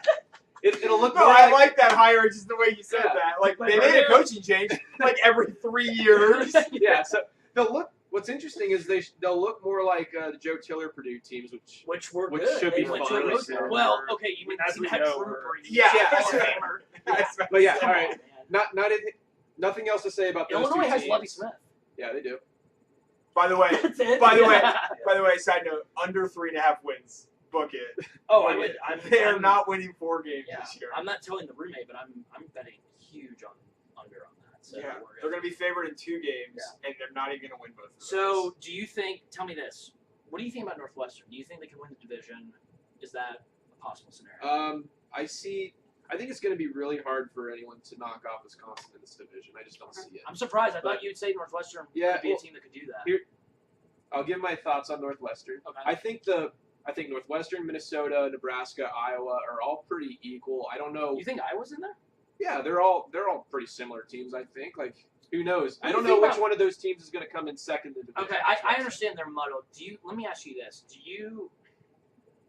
It'll look No, more I like like that hire. Just the way you said Yeah. that. Like Like they right made a there. coaching change like every 3 years. yeah. So they'll look. What's interesting is they'll look more like the Joe Tiller Purdue teams, which Which should good. be They went fun. to a- Well, okay, you mean As we had know, Trooper. Yeah, Hall of that's right. Famer. That's right. But yeah, Come all on, right. man. nothing else to say about those Illinois two has teams. Lovie Smith. Yeah, they do. By the way, That's it. by the way, Yeah. by the way, side note: under 3.5 wins. Book it. Oh, Book I would. it. They are not winning 4 games Yeah, this year. I'm not telling the roommate, but I'm betting huge on under on that. So Yeah, we're they're good. going to be favored in 2 games, and they're not even going to win both. Of those. So, do you think? Tell me this. What do you think about Northwestern? Do you think they can win the division? Is that a possible scenario? I think it's going to be really hard for anyone to knock off Wisconsin in this division. I just don't see it. I'm surprised. I But- thought you'd say Northwestern Yeah, could be a well, team that could do that. here- I'll give my thoughts on Northwestern. Okay. I think Northwestern, Minnesota, Nebraska, Iowa are all pretty equal. I don't know. You think Iowa's in there? Yeah, they're all pretty similar teams. I think. Like, who knows? What I do don't you know think which about- one of those teams is going to come in second in the division. Okay, I understand they're muddled. Let me ask you this.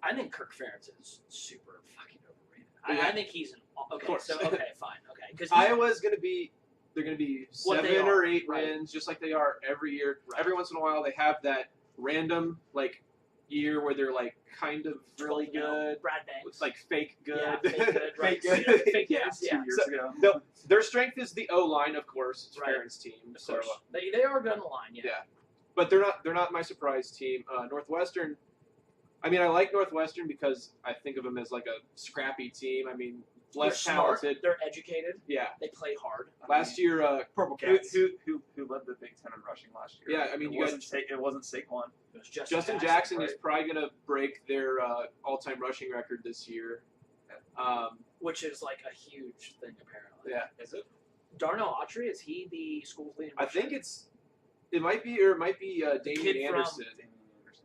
I think Kirk Ferentz is super fucking overrated. Yeah. I think he's an, okay, course. so, okay, fine, okay. Because Iowa's going to be. They're going to be What they 7 or are, 8 right. wins, just like they are every year. Right. Every once in a while, they have that random year where they're kind of really good, Brad Banks. it's fake good, Yeah, fake good, right. Fake good. Fake Yeah. yes, 2 yeah. years So- ago. No, their strength is the O line, of course. It's Right. Ferentz' team, Of so course. They are good on the line, yeah. Yeah. but they're not my surprise team. Northwestern. I mean, I like Northwestern because I think of them as a scrappy team. I mean, They're less smart, talented. they're educated, Yeah. they play hard. Last year, Purple Who, Cats. who led the Big Ten in rushing last year? Yeah, I mean, it you wasn't it wasn't Saquon. It was Justin Jackson right? is probably going to break their all-time rushing record this year. Which is a huge thing apparently. Yeah. Is it? Darnell Autry, is he the school's leading I rusher? think it might be Damian kid from- Anderson. Damian Anderson.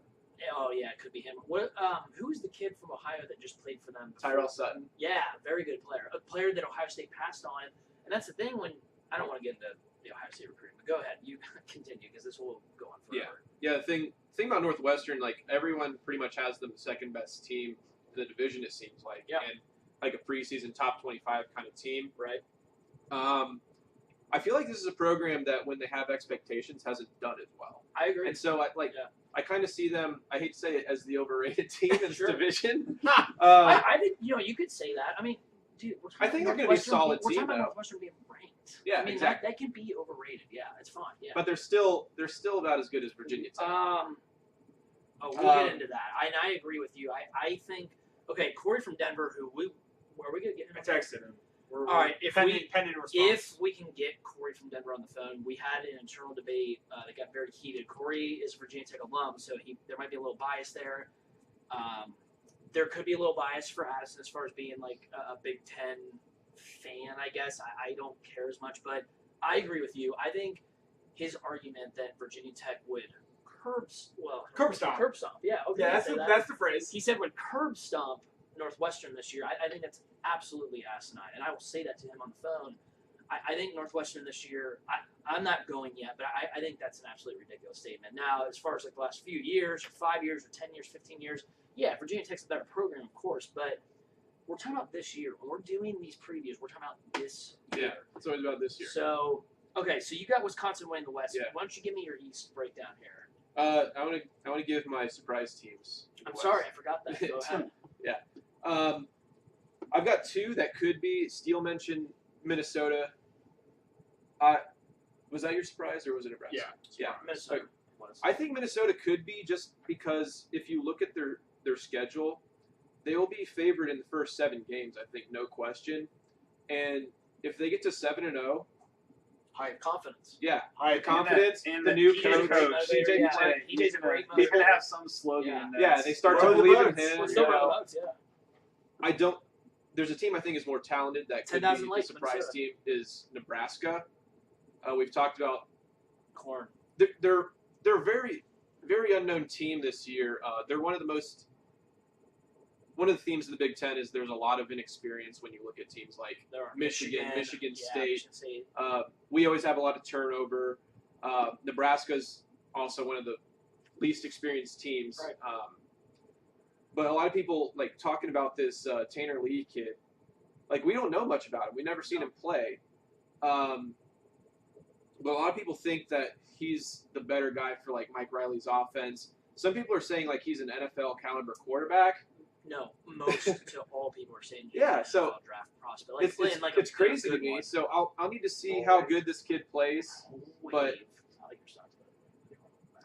Oh yeah, it could be him. What? Who is the kid from Ohio that just played for them? Tyrell Sutton. Yeah, very good player. A player that Ohio State passed on, and that's the thing. When I don't want to get into the Ohio State recruiting, but go ahead, you continue because this will go on forever. Yeah, the thing about Northwestern, everyone pretty much has them the second best team in the division. It seems like, Yeah. and a preseason top 25 kind of team. Right. I feel like this is a program that, when they have expectations, hasn't done as well. I agree. And so I kind of see them. I hate to say it, as the overrated team in this Sure. division. I think you could say that. I mean, dude, we're talking I think about they're gonna be a Northwestern solid We're team, talking about though. Northwestern being ranked. Yeah, I mean, exactly. that can be overrated. Yeah, it's fine. Yeah. But they're still about as good as Virginia Tech. We'll get into that. I agree with you. I think Corey from Denver, who are we gonna get him? I texted him. All right, if pending response. If we can get Corey from Denver on the phone, we had an internal debate that got very heated. Corey is a Virginia Tech alum, so there might be a little bias there. There could be a little bias for Addison as far as being a Big Ten fan, I guess. I don't care as much, but I agree with you. I think his argument that Virginia Tech would curb stomp. Yeah, okay. yeah, I'll say that. that's the phrase. He said would curb stomp Northwestern this year. I think that's absolutely asinine, and I will say that to him on the phone. I think Northwestern this year, I'm not going yet, but I think that's an absolutely ridiculous statement. Now, as far as the last few years, or 5 years, or 10 years, 15 years, yeah, Virginia Tech's a better program, of course, but we're talking about this year. When we're doing these previews, we're talking about this year. Yeah, it's always about this year. So, so you got Wisconsin winning the West. Yeah. Why don't you give me your East breakdown here? I want to give my surprise teams. to the I'm West. sorry, I forgot that. Go ahead. I've got 2 that could be. Steele mentioned Minnesota. Was that your surprise, or was it Nebraska? Yeah. Minnesota. I think Minnesota could be, just because if you look at their schedule, they will be favored in the first 7 games. I think, no question. And if they get to 7-0, High confidence. yeah, High confidence, and the the new PJ coach, coach, CJ yeah. Flynn, PJ's a great He's gonna motivator. have some slogan. Yeah. yeah, they start to Row the believe in boats. him. We're you still know. running votes, yeah. I don't. There's a team I think is more talented that could be 10,000 the likes, surprise Minnesota. team is Nebraska. We've talked about Corn. they're a very very unknown team this year. They're one of the themes of the Big Ten is there's a lot of inexperience when you look at teams like There are Michigan yeah, State. Michigan State. We always have a lot of turnover. Nebraska's also one of the least experienced teams. Right. But a lot of people talking about this Tanner Lee kid. We don't know much about him. We've never seen him play. But a lot of people think that he's the better guy for Mike Riley's offense. Some people are saying he's an NFL caliber quarterback. No, most to all people are saying he's Yeah, an so NFL draft prospect. Like, It's playing like a crazy to good me. one. So I'll need to see how good this kid plays. But I like your socks,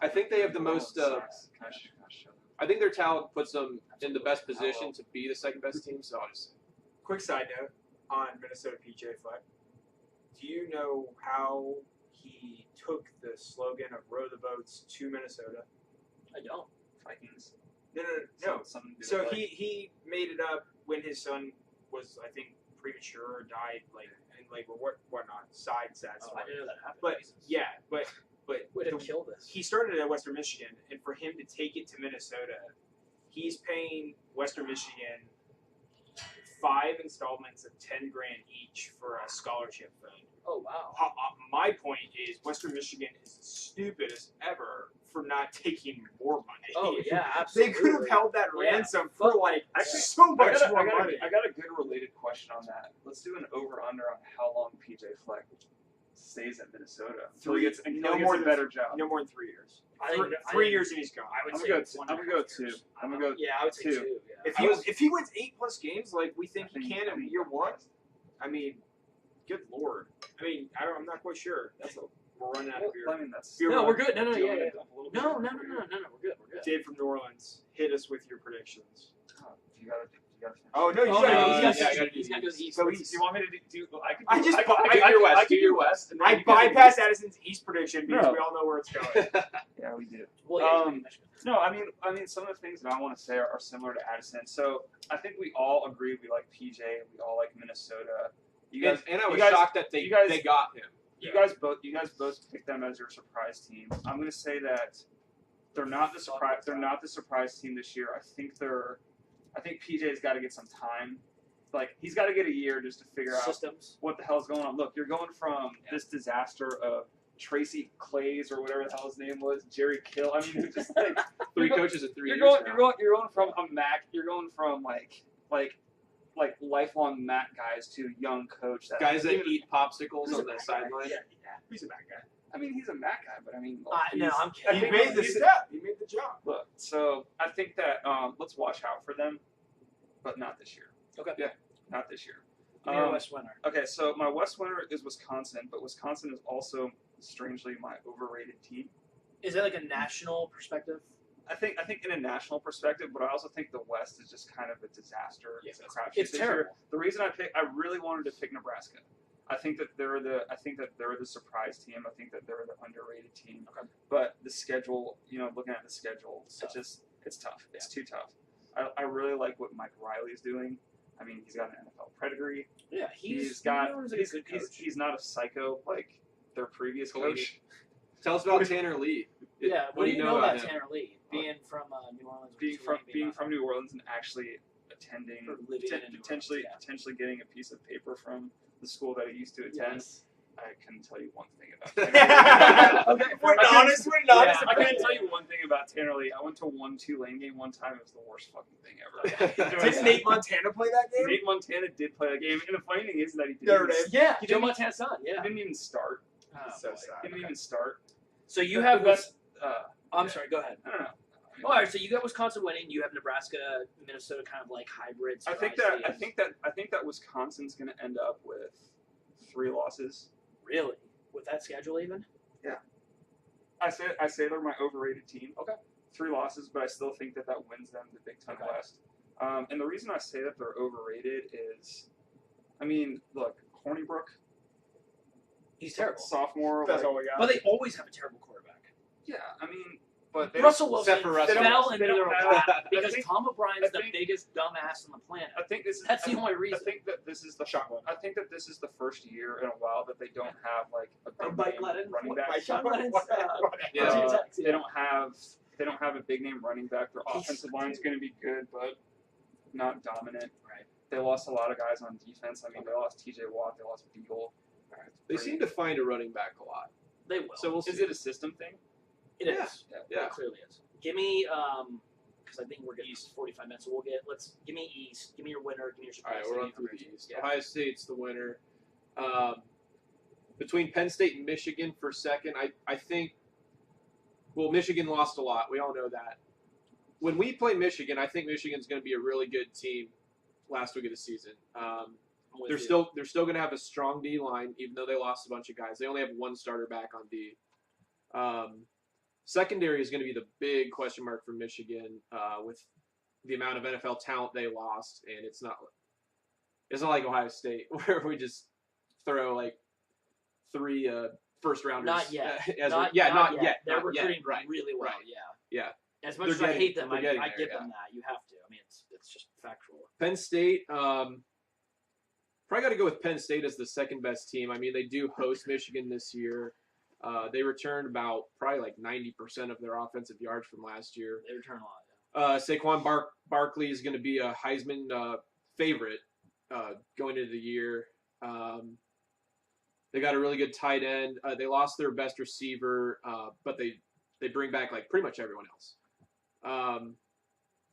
I think they have the most. Can I show them? I think their talent puts them in the best position to be the second best team. So I'll just. Quick side note on Minnesota PJ Fleck. Do you know how he took the slogan of "Row the Boats" to Minnesota? I don't. Vikings. No. Something to do So with he made it up when his son was, I think, premature or died, like in labor, whatnot. Side sad Oh, story. I didn't know that happened. But Jesus. yeah, but Way to kill this. he started at Western Michigan, and for him to take it to Minnesota, he's paying Western Michigan 5 installments of $10,000 each for a scholarship fund. Oh wow. My point is Western Michigan is the stupidest ever for not taking more money. Oh yeah, They absolutely. could have held that Yeah. ransom for like Actually, so much more money. I got a good related question on that. Let's do an over/under on how long PJ Fleck stays at Minnesota until he gets a better job. No more than 3 years. I think 3 years and he's gone. I would I'm say gonna go. 1.5 I'm gonna go years. 2. I'm gonna go. Yeah, I would say 2. 2. Yeah. If he wins 8+ games like we think he can in year 1, I mean, good lord. I mean, I'm not quite sure. We're running out of beer. I mean, that's. Beer No, run. we're good. No, Do you yeah, want me yeah. to dump a little bit? No, we're good. We're good. Dave from New Orleans, hit us with your predictions. Oh, you gotta finish. Oh no, you Oh, gotta no, do he's these. got I gotta do he's got to go to these. East. So Let's- East. Do you want me to do? I could. I do- just- I could- I- I could- do your West, I could do your West. and then I you can do bypassed East. Addison's East prediction because No. we all know where it's going. Yeah, we do. Well, yeah, Um, No, I mean, some of the things that I want to say are similar to Addison. So I think we all agree we like PJ. We all like Minnesota. You guys, And I was you guys- shocked that they got him. you guys both picked them as your surprise team. I'm going to say that they're not the surprise. They're not the surprise team this year. I think PJ's got to get some time. Like he's got to get a year just to figure out systems. what the hell's going on. Look, you're going from this disaster of Tracy Clays or whatever the hell his name was, Jerry Kill. I mean, it was just like 3 You're go- coaches in 3 you're years going, now. you're going from a Mac. You're going from like lifelong Mac guys to young coach. Guys that even- eat popsicles Who's on a the bad guy? sideline. Yeah, he's a bad guy. I mean, he's a Mac guy, but I mean, No, he's- I'm I kidding. He think made the he's- step. He made the jump. Look, so I think that let's watch out for them, but not this year. Okay. Yeah, not this year. Give me your West winner. Okay, so my West winner is Wisconsin, but Wisconsin is also strangely my overrated team. Is that like a national perspective? I think in a national perspective, but I also think the West is just kind of a disaster. Yeah, It's a crapshoot it's this year. terrible. The reason I really wanted to pick Nebraska. I think that they're the surprise team. I think that they're the underrated team. Okay. But the schedule, looking at the schedule, It's tough. it's tough. It's too tough. I really like what Mike Riley's doing. I mean, he's got an NFL pedigree. Yeah, He's like a good coach. he's not a psycho like their previous coach. Tell us about Tanner Lee. Yeah, what do you know about about him? Tanner Lee? Being from New Orleans, Being from New Orleans and actually attending, Or living in New potentially Orleans, yeah. potentially getting a piece of paper from the school that he used to attend. Yes. I couldn't tell you one thing about Tanner Lee. Okay, We're I honest. We're not. Yeah, I can't tell you one thing about Tanner Lee. I went to one Tulane game one time. It was the worst fucking thing ever. Did Nate Montana play that game? Nate Montana did play that game, and the funny thing is that he Notre didn't, Dame. Yeah, He Joe didn't- Montana's son. he Yeah. didn't even start. Oh, So boy. sad. He didn't even start. So you have The best. I'm sorry. Go ahead. I don't know. All right. So you got Wisconsin winning. You have Nebraska, Minnesota, kind of like hybrid. I think that Wisconsin's going to end up with 3 losses. Really, with that schedule, even. I say they're my overrated team. Okay. 3 losses, but I still think that wins them the Big Ten Okay. West. And the reason I say that they're overrated is, I mean, look, Hornibrook, He's terrible. sophomore. That's like- all we got. But they always have a terrible quarterback. yeah, I mean, but they Russell Wilson except for Russell fell Wilson. into They their don't have- lap I because think- Tom O'Brien's I the think- biggest dumbass on the planet. I think this is That's the only I reason. think that this is the Shotgun. I think that this is the first year in a while that they don't have like a big Mike name Glennon, running back. Mike Sean Glennon. Glennon's, Yeah. Virginia Tech, They don't have a big name running back. Their He's- offensive line's going to be good, but not dominant. Right. They lost a lot of guys on defense. I mean, they lost T.J. Watt. They lost Beagle. They seem to find a running back a lot. They will. So we'll see. Is it a system thing? It Yeah. is. Yeah. It clearly is. Give me because I think we're getting 45 minutes, so give me East. Give me your winner. Give me your All surprise. right, we're on team. through the East. Yeah. Ohio State's the winner. Between Penn State and Michigan for second, I think. Well, Michigan lost a lot. We all know that. when we play Michigan, I think Michigan's going to be a really good team last week of the season. They're still going to have a strong D line, even though they lost a bunch of guys. They only have one starter back on D. Secondary is going to be the big question mark for Michigan with the amount of NFL talent they lost, and it's not like Ohio State where we just throw like 3 first rounders. Not yet. Not yet. They're Not recruiting yet. Right. really well. Right. Yeah. Yeah. As much They're as I hate getting- them, they're I getting give there, them that. You have to. I mean, it's just factual. Penn State, probably got to go with Penn State as the second best team. I mean, they do host Michigan this year. They returned about probably like 90% of their offensive yards from last year. They return a lot. Saquon Barkley is going to be a Heisman favorite going into the year. They got a really good tight end. They lost their best receiver, but they bring back like pretty much everyone else.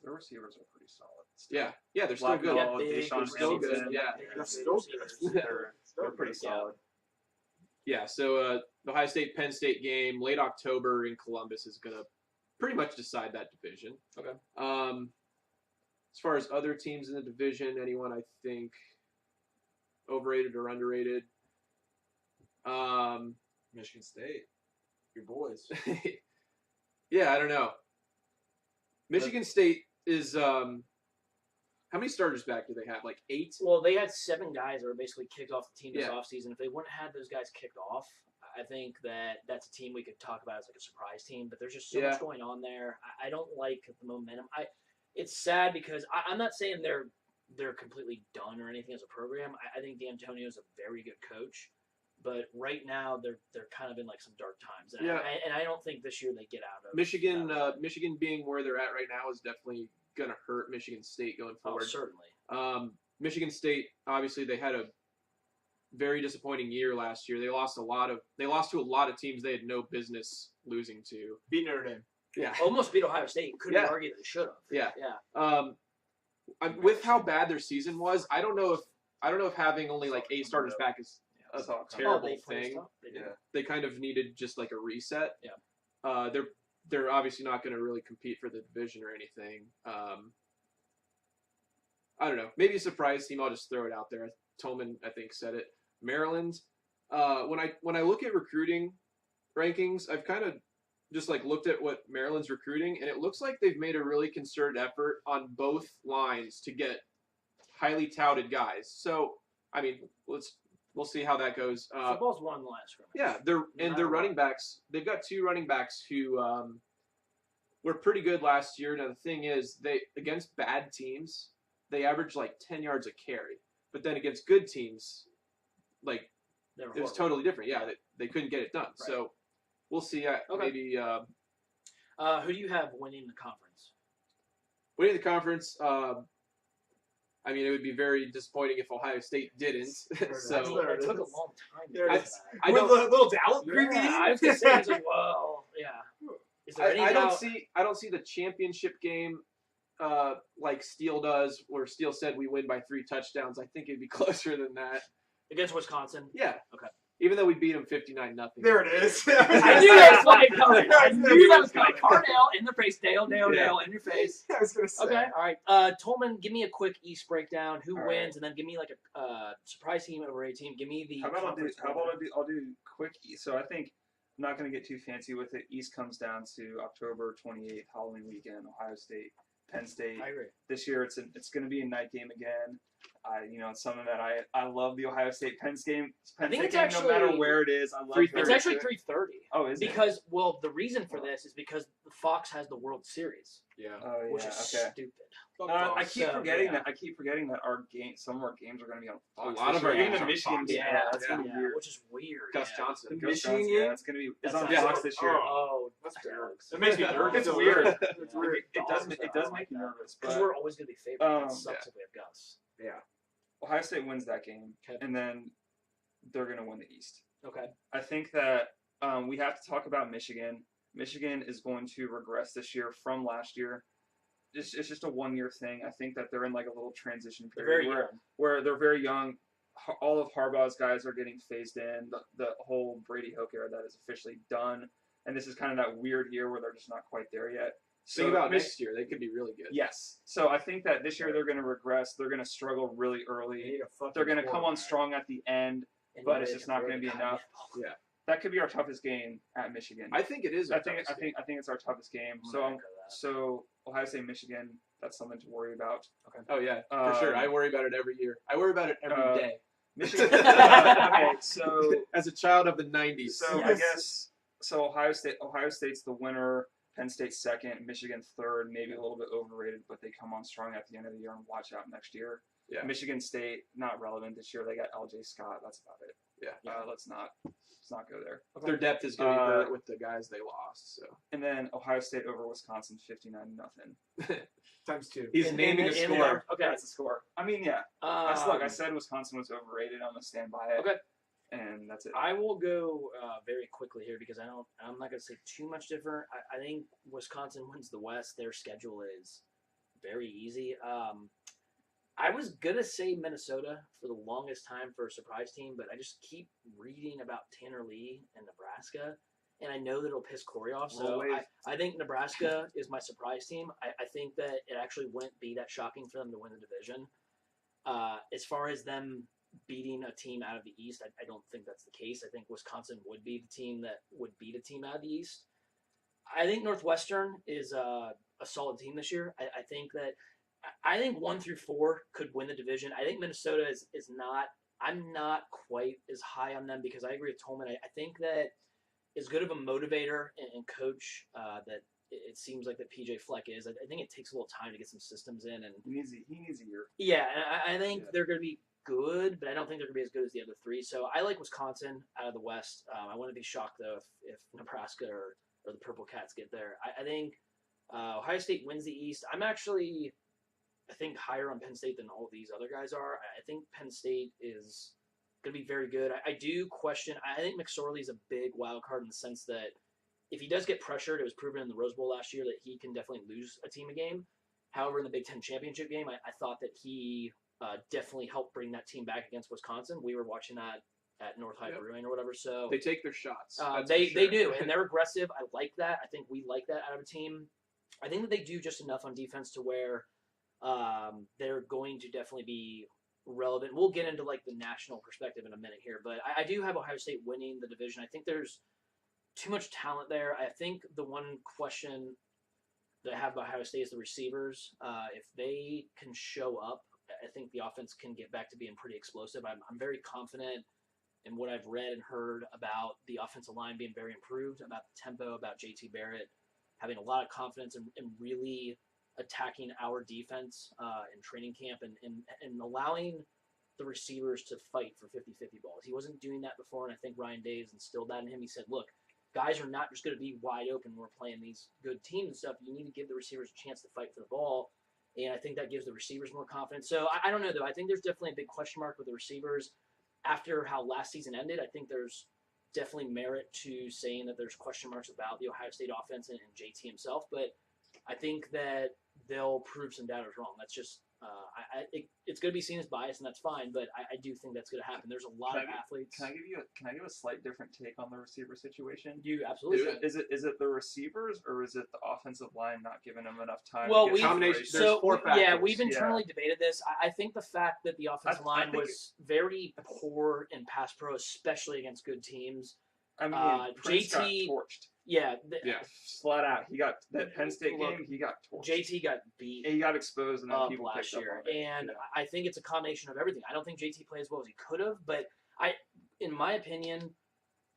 Their receivers are pretty solid. Still. Yeah, they're still good. Blackwell, big Deshaun receivers. Still good, Hamilton, yeah. Big They're receivers. still good. They're pretty solid. Yeah, so the Ohio State-Penn State game, late October in Columbus, is going to pretty much decide that division. Okay. As far as other teams in the division, anyone I think overrated or underrated? Michigan State, your boys. Yeah, I don't know. Michigan State is how many starters back do they have? Like 8? Well, they had 7 guys that were basically kicked off the team this Yeah. offseason. If they wouldn't have had those guys kicked off, I think that's a team we could talk about as like a surprise team. But there's just so Yeah. much going on there. I don't like the momentum. It's sad because I'm not saying they're completely done or anything as a program. I think D'Antonio is a very good coach. But right now they're kind of in like some dark times, and Yeah. I don't think this year they get out of Michigan. that. Michigan being where they're at right now is definitely going to hurt Michigan State going Oh, forward. certainly. Michigan State, obviously, they had a very disappointing year last year. They lost to a lot of teams they had no business losing to. Beat Notre Dame. Yeah. Almost beat Ohio State. Couldn't Yeah. argue they should have. Yeah. Yeah. With how bad their season was, I don't know if having only like 8 starters back is a terrible they faced thing. up. They did. Yeah. They kind of needed just like a reset. Yeah. They're obviously not going to really compete for the division or anything. I don't know. Maybe a surprise team. I'll just throw it out there. Tolman, I think, said it. Maryland. When I look at recruiting rankings, I've kind of just like looked at what Maryland's recruiting, and it looks like they've made a really concerted effort on both lines to get highly touted guys. So, I mean, we'll see how that goes. Football's won the last scrimmage. Yeah, their matter running what. backs. They've got 2 running backs who were pretty good last year. Now the thing is, they against bad teams, they average like 10 yards a carry. But then against good teams, like They were it was horrible. totally different. Yeah, they couldn't get it done. Right. So we'll see. Okay. Maybe Who do you have winning the conference? winning the conference. I mean, it would be very disappointing if Ohio State didn't. That's so there it it took a is. long time. There to it get is. to that. I With don't. a little doubt creeping in. Yeah, I was gonna say, it's like, well, yeah. Is there any I don't doubt? see the championship game like Steele does, where Steele said we win by 3 touchdowns. I think it'd be closer than that. Against Wisconsin? Yeah. Okay. Even though we beat them 59-0. There it is. I knew that was fucking coming. I I knew that was coming. Cardale in the face. Dale, Yeah. in your face. I was gonna say. Okay, all right. Tolman, give me a quick East breakdown. Who All wins, right. and then give me like a surprise team over a team. Give me the. How about conference winner. I'll do quick. So I think I'm not going to get too fancy with it. East comes down to October 28th, Halloween weekend. Ohio State, Penn State. I agree. This year it's going to be a night game again. It's something that I love the Ohio State Penn game. I think State it's game, actually no matter where it is. I love 3:30. It's actually 3:30. Oh, is it? Because the reason for this is because Fox has the World Series, Yeah. Oh yeah. which is Okay. stupid. I keep So, forgetting yeah. that. I keep forgetting that some of our games are going to be on Fox. A lot this of our year. even games the are Michigan Fox. game. Yeah, That's yeah. going to be weird. Which is weird. Gus yeah. Johnson. The Gus Michigan Johnson, game? yeah, it's going to be. It's That's on not- Fox this year. Oh, That's that terrible. sucks. It makes me nervous. It's weird. It's weird. It does make me nervous. Because But we're always going to be favored. It Um, sucks if we have Gus. Yeah. Ohio State wins that game, Okay. and then they're going to win the East. Okay. I think that we have to talk about Michigan. Michigan is going to regress this year from last year. It's just a 1-year thing. I think that they're in like a little transition They're period very young. where they're very young. All of Harbaugh's guys are getting phased in. The whole Brady Hoke era that is officially done. And this is kind of that weird year where they're just not quite there yet. Think about next year; they could be really good. Yes. So I think that this year they're going to regress. They're going to struggle really early. They're going to come on strong at the end, but it's just not going to be enough. Yeah. That could be our toughest game at Michigan. I think it is. I think it's our toughest game. So Ohio State, Michigan. That's something to worry about. Okay. Oh yeah, for sure. I worry about it every year. I worry about it every day. Michigan. Okay, so as a child of the '90s. So I guess Ohio State's the winner. Penn State second, Michigan third, maybe a little bit overrated, but they come on strong at the end of the year and watch out next year. Yeah. Michigan State not relevant this year. They got L.J. Scott. That's about it. Yeah. Let's not go there. Okay. Their depth is going to be hurt with the guys they lost. So. And then Ohio State over Wisconsin, 59-0. Times 2. He's naming a score. Okay, that's a score. I mean, yeah. Look, I said Wisconsin was overrated. I'm gonna stand by it. Okay. And that's it. I will go very quickly here because I'm not going to say too much different. I think Wisconsin wins the West. Their schedule is very easy. I was going to say Minnesota for the longest time for a surprise team, but I just keep reading about Tanner Lee and Nebraska, and I know that it'll piss Corey off. So I think Nebraska is my surprise team. I think that it actually wouldn't be that shocking for them to win the division. As far as them beating a team out of the East, I don't think that's the case. I think Wisconsin would be the team that would beat a team out of the East. I think Northwestern is a solid team this year. I think 1 through 4 could win the division. I think Minnesota is not. I'm not quite as high on them because I agree with Tolman. I think that as good of a motivator and coach that it seems like that PJ Fleck is. I think it takes a little time to get some systems in, and he needs a year. Yeah, and I think they're going to be good, but I don't think they're going to be as good as the other 3. So I like Wisconsin out of the West. I wouldn't be shocked though if Nebraska or the Purple Cats get there. I think Ohio State wins the East. I'm actually, I think, higher on Penn State than all these other guys are. I think Penn State is going to be very good. I do question. I think McSorley's a big wild card in the sense that if he does get pressured, it was proven in the Rose Bowl last year that he can definitely lose a team a game. However, in the Big Ten championship game, I thought that he definitely helped bring that team back against Wisconsin. We were watching that at North High Brewing or whatever. So they take their shots. They do, and they're aggressive. I like that. I think we like that out of a team. I think that they do just enough on defense to where they're going to definitely be relevant. We'll get into like the national perspective in a minute here, but I do have Ohio State winning the division. I think there's too much talent there. I think the one question that I have about Ohio State is the receivers. If they can show up, I think the offense can get back to being pretty explosive. I'm very confident in what I've read and heard about the offensive line being very improved, about the tempo, about JT Barrett having a lot of confidence and really attacking our defense in training camp and allowing the receivers to fight for 50-50 balls. He wasn't doing that before, and I think Ryan Day has instilled that in him. He said, look, guys are not just going to be wide open when we're playing these good teams and stuff. You need to give the receivers a chance to fight for the ball, and I think that gives the receivers more confidence. So I don't know, though. I think there's definitely a big question mark with the receivers. After how last season ended, I think there's definitely merit to saying that there's question marks about the Ohio State offense and JT himself, but I think that they'll prove some doubters wrong. That's just it's going to be seen as bias, and that's fine. But I do think that's going to happen. There's a lot of athletes. Can I give a slight different take on the receiver situation? You absolutely should. Is it the receivers or is it the offensive line not giving them enough time? Well, there's 4 factors. Yeah, we've internally debated this. I think the fact that the offensive line was very poor in pass pro, especially against good teams. I mean, Prince got torched. Yeah, flat out. He got that Penn State game. He got torched. JT got beat. He got exposed, and then people last picked year. up on it. And I think it's a combination of everything. I don't think JT played as well as he could have, but in my opinion,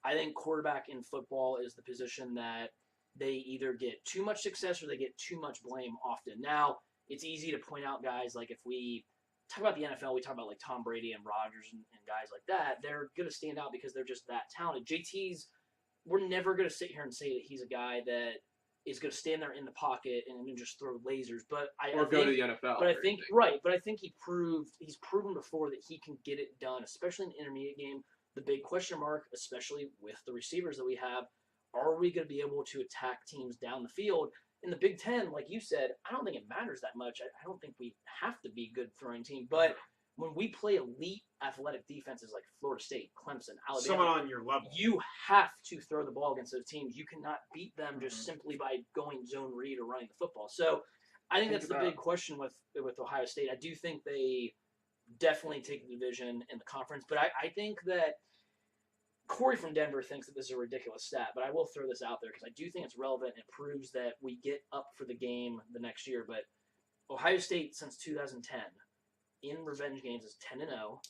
I think quarterback in football is the position that they either get too much success or they get too much blame often. Now, it's easy to point out guys like if we talk about the NFL, we talk about like Tom Brady and Rodgers and guys like that. They're going to stand out because they're just that talented. We're never going to sit here and say that he's a guy that is going to stand there in the pocket and just throw lasers. But go to the NFL. But I think But I think he's proven before that he can get it done, especially in the intermediate game. The big question mark, especially with the receivers that we have, are we going to be able to attack teams down the field? In the Big Ten, like you said, I don't think it matters that much. I don't think we have to be a good throwing team. But when we play elite athletic defenses like Florida State, Clemson, Alabama, Someone on your level. you have to throw the ball against those teams. You cannot beat them just Mhm. simply by going zone read or running the football. So I think that's the big question with Ohio State. I do think they definitely take the division in the conference, but I think that Corey from Denver thinks that this is a ridiculous stat, but I will throw this out there because I do think it's relevant and it proves that we get up for the game the next year. But Ohio State since 2010 in revenge games is 10-0,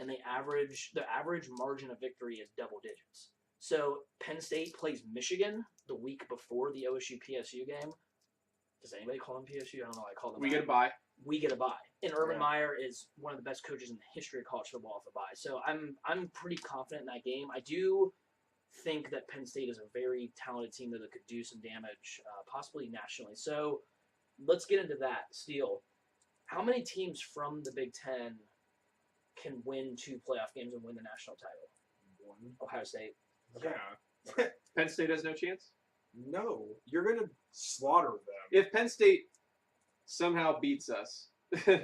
and the average margin of victory is double digits. So Penn State plays Michigan the week before the OSU PSU game. Does anybody call them PSU? I don't know. I call them. We get a bye. We get a bye. And Urban Yeah. Meyer is one of the best coaches in the history of college football off a bye. So I'm pretty confident in that game. I do think that Penn State is a very talented team that could do some damage, possibly nationally. So let's get into that. Steele, how many teams from the Big Ten can win 2 playoff games and win the national title? 1. Ohio State. Yeah. Penn State has no chance. No, you're gonna slaughter them. If Penn State somehow beats us, It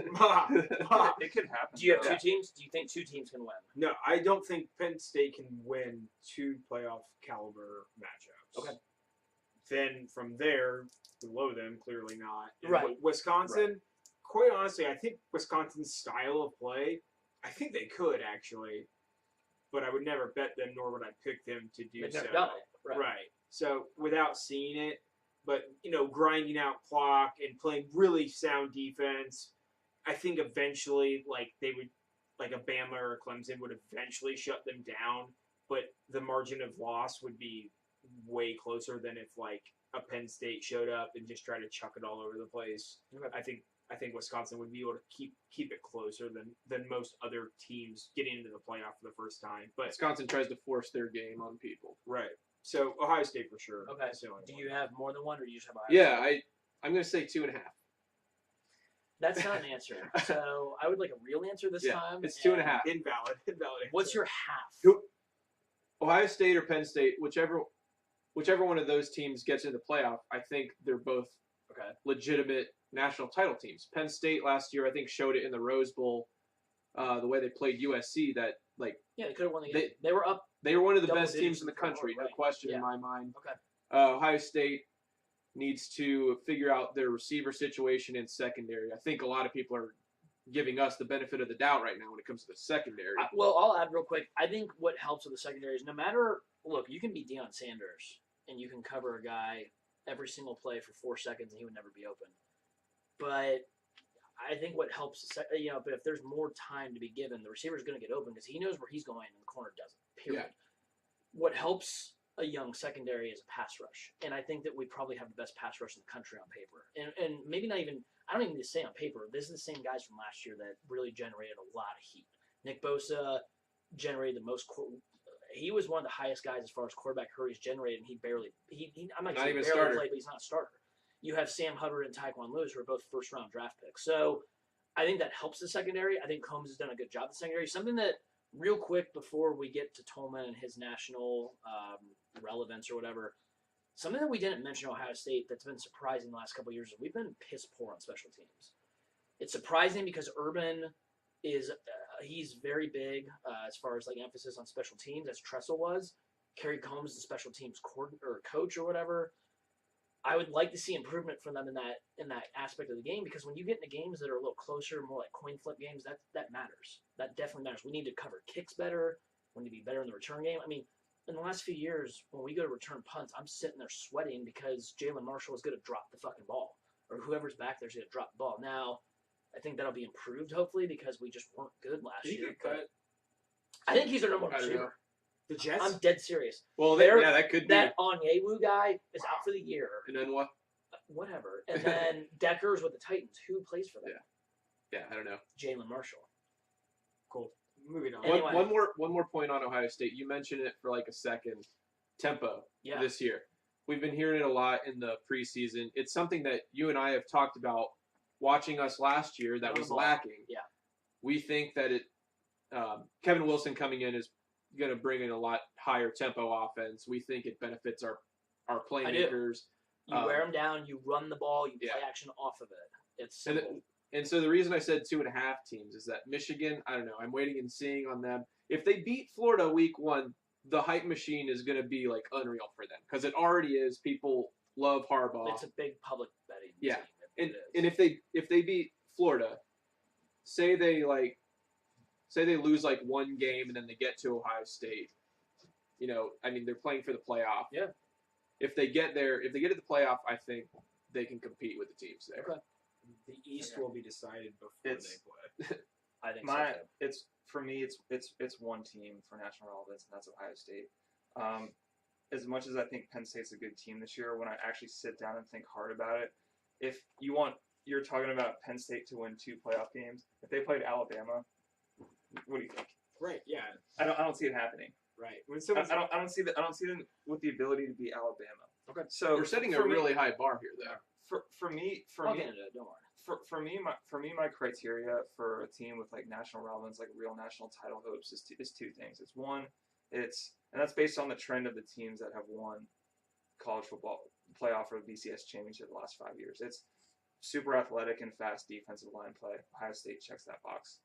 could happen. Do you have though. 2 teams? Do you think 2 teams can win? No, I don't think Penn State can win 2 playoff caliber matchups. Okay. Then from there, below them, clearly not. And Right. Wisconsin, quite honestly, I think Wisconsin's style of play, I think they could actually, but I would never bet them, nor would I pick them to do They've so. never done it. Right. So without seeing it, but grinding out clock and playing really sound defense, I think eventually, they would, like a Bama or a Clemson would eventually shut them down. But the margin of loss would be way closer than if a Penn State showed up and just tried to chuck it all over the place. Okay. I think Wisconsin would be able to keep it closer than most other teams getting into the playoff for the first time. But Wisconsin tries to force their game on people. right. So Ohio State for sure. Okay. That's the only Do one. you have more than one, or do you just have Ohio Yeah, State? I'm going to say 2.5. That's not an answer. So I would like a real answer this Yeah, time. it's and 2.5. Invalid. What's answer. your half? Who- Ohio State or Penn State, whichever one of those teams gets into the playoff, I think they're both Okay. legitimate national title teams. Penn State last year, I think, showed it in the Rose Bowl, the way they played USC. That Yeah, they could have won the game. They were up. they were one of the Double best digits teams in the before, country, no right. question Yeah. in my mind. Okay. Ohio State needs to figure out their receiver situation in secondary. I think a lot of people are giving us the benefit of the doubt right now when it comes to the secondary. Well, I'll add real quick. I think what helps with the secondary is no matter look, you can be Deion Sanders and you can cover a guy every single play for 4 seconds and he would never be open. But I think what helps, but if there's more time to be given, the receiver's going to get open because he knows where he's going and the corner doesn't. Period. Yeah. What helps a young secondary is a pass rush, and I think that we probably have the best pass rush in the country on paper. And maybe not even. I don't even need to say on paper. This is the same guys from last year that really generated a lot of heat. Nick Bosa generated the most. He was one of the highest guys as far as quarterback hurries generated, and he barely. I'm not Not saying even barely starter. played, but he's not a starter. You have Sam Hubbard and Tyquan Lewis, who are both first-round draft picks. So I think that helps the secondary. I think Combs has done a good job in the secondary. Something that, real quick, before we get to Tolman and his national relevance or whatever, something that we didn't mention Ohio State that's been surprising the last couple of years is we've been piss poor on special teams. It's surprising because Urban is he's very big as far as emphasis on special teams, as Tressel was. Kerry Combs, the special teams coach or whatever. I would like to see improvement from them in that aspect of the game because when you get into games that are a little closer, more like coin flip games, that matters. That definitely matters. We need to cover kicks better. We need to be better in the return game. I mean, in the last few years, when we go to return punts, I'm sitting there sweating because Jalen Marshall is going to drop the fucking ball, or whoever's back there is going to drop the ball. Now, I think that'll be improved hopefully because we just weren't good last He year. could but cut. I think he's their number one I don't know. receiver. The Jets. I'm dead serious. Well, They're- that could be. That Onyewu guy is out for the year. And then what? Whatever. And then Decker's with the Titans. Who plays for them? Yeah, I don't know. Jalen Marshall. Cool. Moving on. Anyway. One more point on Ohio State. You mentioned it for a second. Tempo Yeah. this year. We've been hearing it a lot in the preseason. It's something that you and I have talked about watching us last year that Run the was ball. lacking. Yeah. We think that Kevin Wilson coming in is going to bring in a lot higher tempo offense. We think it benefits our playmakers. You wear them down, you run the ball, you Yeah. play action off of it. It's And simple. And so the reason I said 2.5 teams is that Michigan, I don't know, I'm waiting and seeing on them. If they beat Florida week 1, the hype machine is going to be like unreal for them because it already is. People love Harbaugh. It's a big public betting Yeah. team. And if they beat Florida, say they lose like one game and then they get to Ohio State, you know, I mean they're playing for the playoff. Yeah. If they get to the playoff, I think they can compete with the teams there. Okay. The East will be decided before It's- they play. I think so too. It's for me. It's one team for national relevance, and that's Ohio State. As much as I think Penn State's a good team this year, when I actually sit down and think hard about it, if you're talking about Penn State to win 2 playoff games. If they played Alabama, what do you think? Right. Yeah. I don't see it happening. Right. When I someone's don't see them with the ability to beat Alabama. Okay. So We're setting a for me- really high bar here, though. for me I'll get into it. Don't worry. for me my criteria for a team with like national relevance, like real national title hopes, is 2 things. It's one, and that's based on the trend of the teams that have won college football playoff or BCS championship the last 5 years. It's super athletic and fast defensive line play. Ohio State checks that box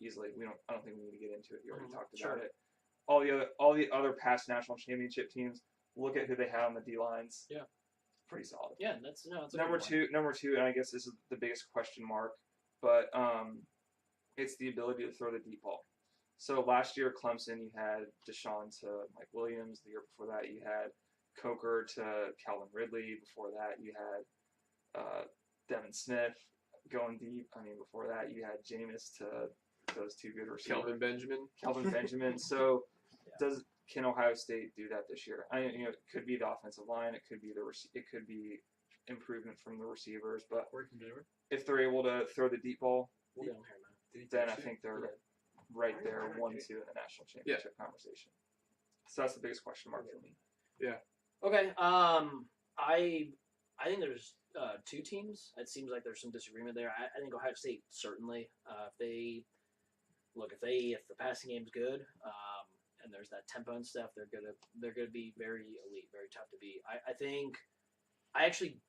easily. I don't think we need to get into it. You already talked about Sure. it. All the other past national championship teams, look at who they had on the D lines. Yeah. Pretty solid. Yeah, that's a Number good one. two, and I guess this is the biggest question mark, but it's the ability to throw the deep ball. So last year, Clemson, you had Deshaun to Mike Williams. The year before that, you had Coker to Calvin Ridley. Before that, you had Devin Smith going deep. I mean, before that, you had Jameis to those 2 good receivers. Kelvin Benjamin. So can Ohio State do that this year? It could be the offensive line. It could be it could be improvement from the receivers. But if they're able to throw the deep ball, We'll get 'em here, man. then I think they're right there, 1-2 in the national championship conversation. So that's the biggest question mark for me. Okay. I think there's 2 teams. It seems like there's some disagreement there. I think Ohio State certainly. If the passing game's good, and there's that tempo and stuff, they're gonna be very elite, very tough to beat. I actually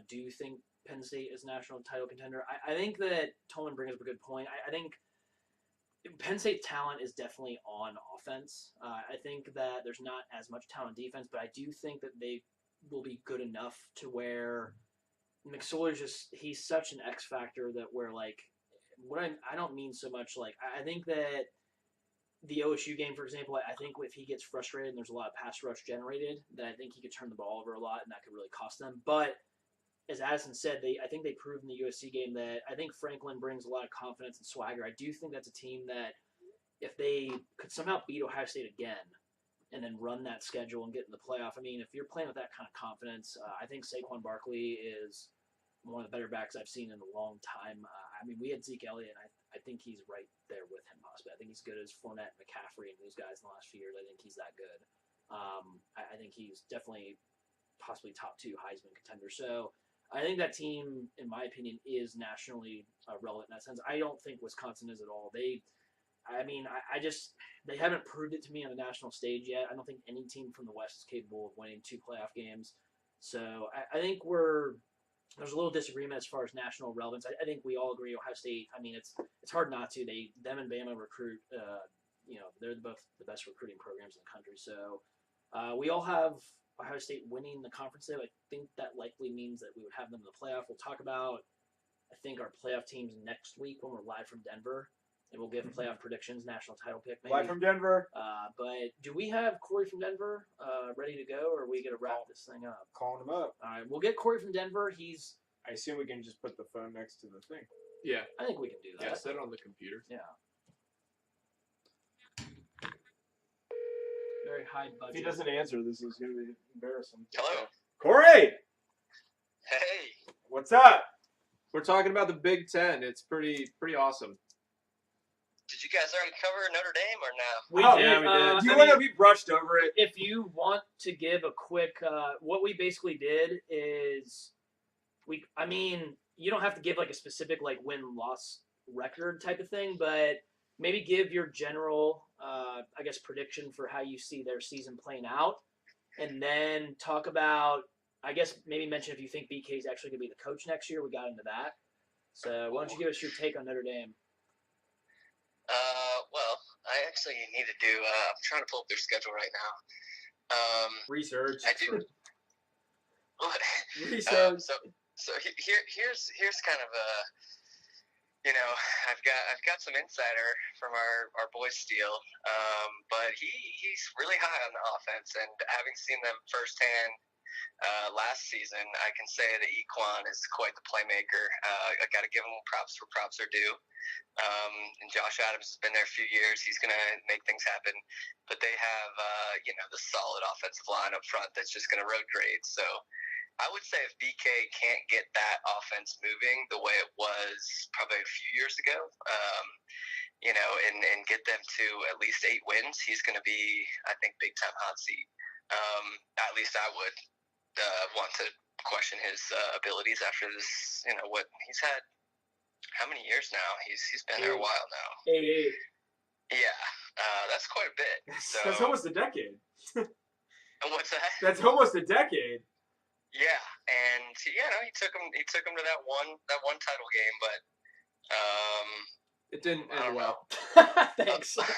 do think Penn State is a national title contender. I think that Tolman brings up a good point. I think Penn State talent is definitely on offense. I think that there's not as much talent on defense, but I do think that they will be good enough to where McSorley's he's such an X factor that where like I don't mean so much like I think that the OSU game, for example, I think if he gets frustrated and there's a lot of pass rush generated, then I think he could turn the ball over a lot and that could really cost them. But as Addison said, I think they proved in the USC game that I think Franklin brings a lot of confidence and swagger. I do think that's a team that if they could somehow beat Ohio State again and then run that schedule and get in the playoff, I mean, if you're playing with that kind of confidence, I think Saquon Barkley is one of the better backs I've seen in a long time. We had Zeke Elliott, and I think he's right there with him possibly. I think he's good as Fournette, McCaffrey, and those guys in the last few years. I think he's that good. I think he's definitely possibly top 2 Heisman contender. So I think that team, in my opinion, is nationally relevant in that sense. I don't think Wisconsin is at all. They haven't proved it to me on the national stage yet. I don't think any team from the West is capable of winning 2 playoff games. So I think there's a little disagreement as far as national relevance. I think we all agree Ohio State. I mean, it's hard not to. Them and Bama recruit. They're both the best recruiting programs in the country. So we all have Ohio State winning the conference. Though I think that likely means that we would have them in the playoff. We'll talk about I think our playoff teams next week when we're live from Denver, and we'll give playoff predictions, national title pick maybe. Live from Denver. But do we have Corey from Denver ready to go, or are we gonna wrap this thing up? Calling him up. All right, we'll get Corey from Denver. I assume we can just put the phone next to the thing. Yeah. I think we can do that. Yeah, set it on the computer. Yeah. Very high If budget. he doesn't answer, this is going to be embarrassing. Hello. Corey, Hey. what's up? We're talking about the Big Ten. It's pretty awesome. Did you guys already cover Notre Dame or no? We Oh, did. yeah, we did. We brushed over it. If you want to give a quick, what we basically did is you don't have to give like a specific like win-loss record type of thing, but maybe give your general, prediction for how you see their season playing out, and then talk about, maybe mention if you think BK is actually going to be the coach next year. We got into that. So why don't you give us your take on Notre Dame? Well, I actually need to do. I'm trying to pull up their schedule right now. Research. I do. Research. Here's kind of a. I've got some insider from our boy Steele, but he's really high on the offense, and having seen them firsthand last season, I can say that Equan is quite the playmaker. I got to give him props where props are due. And Josh Adams has been there a few years. He's going to make things happen. But they have, the solid offensive line up front that's just going to road grade. So I would say if BK can't get that offense moving the way it was probably a few years ago, and get them to at least 8 wins, he's going to be, I think, big-time hot seat. At least I would want to question his abilities after this, what he's had. How many years now? He's been there a while now. 8. Yeah, that's quite a bit. So That's almost a decade. what's that? That's almost a decade. Yeah, and he took him to that one title game, but It didn't I end don't know. well. Thanks. Other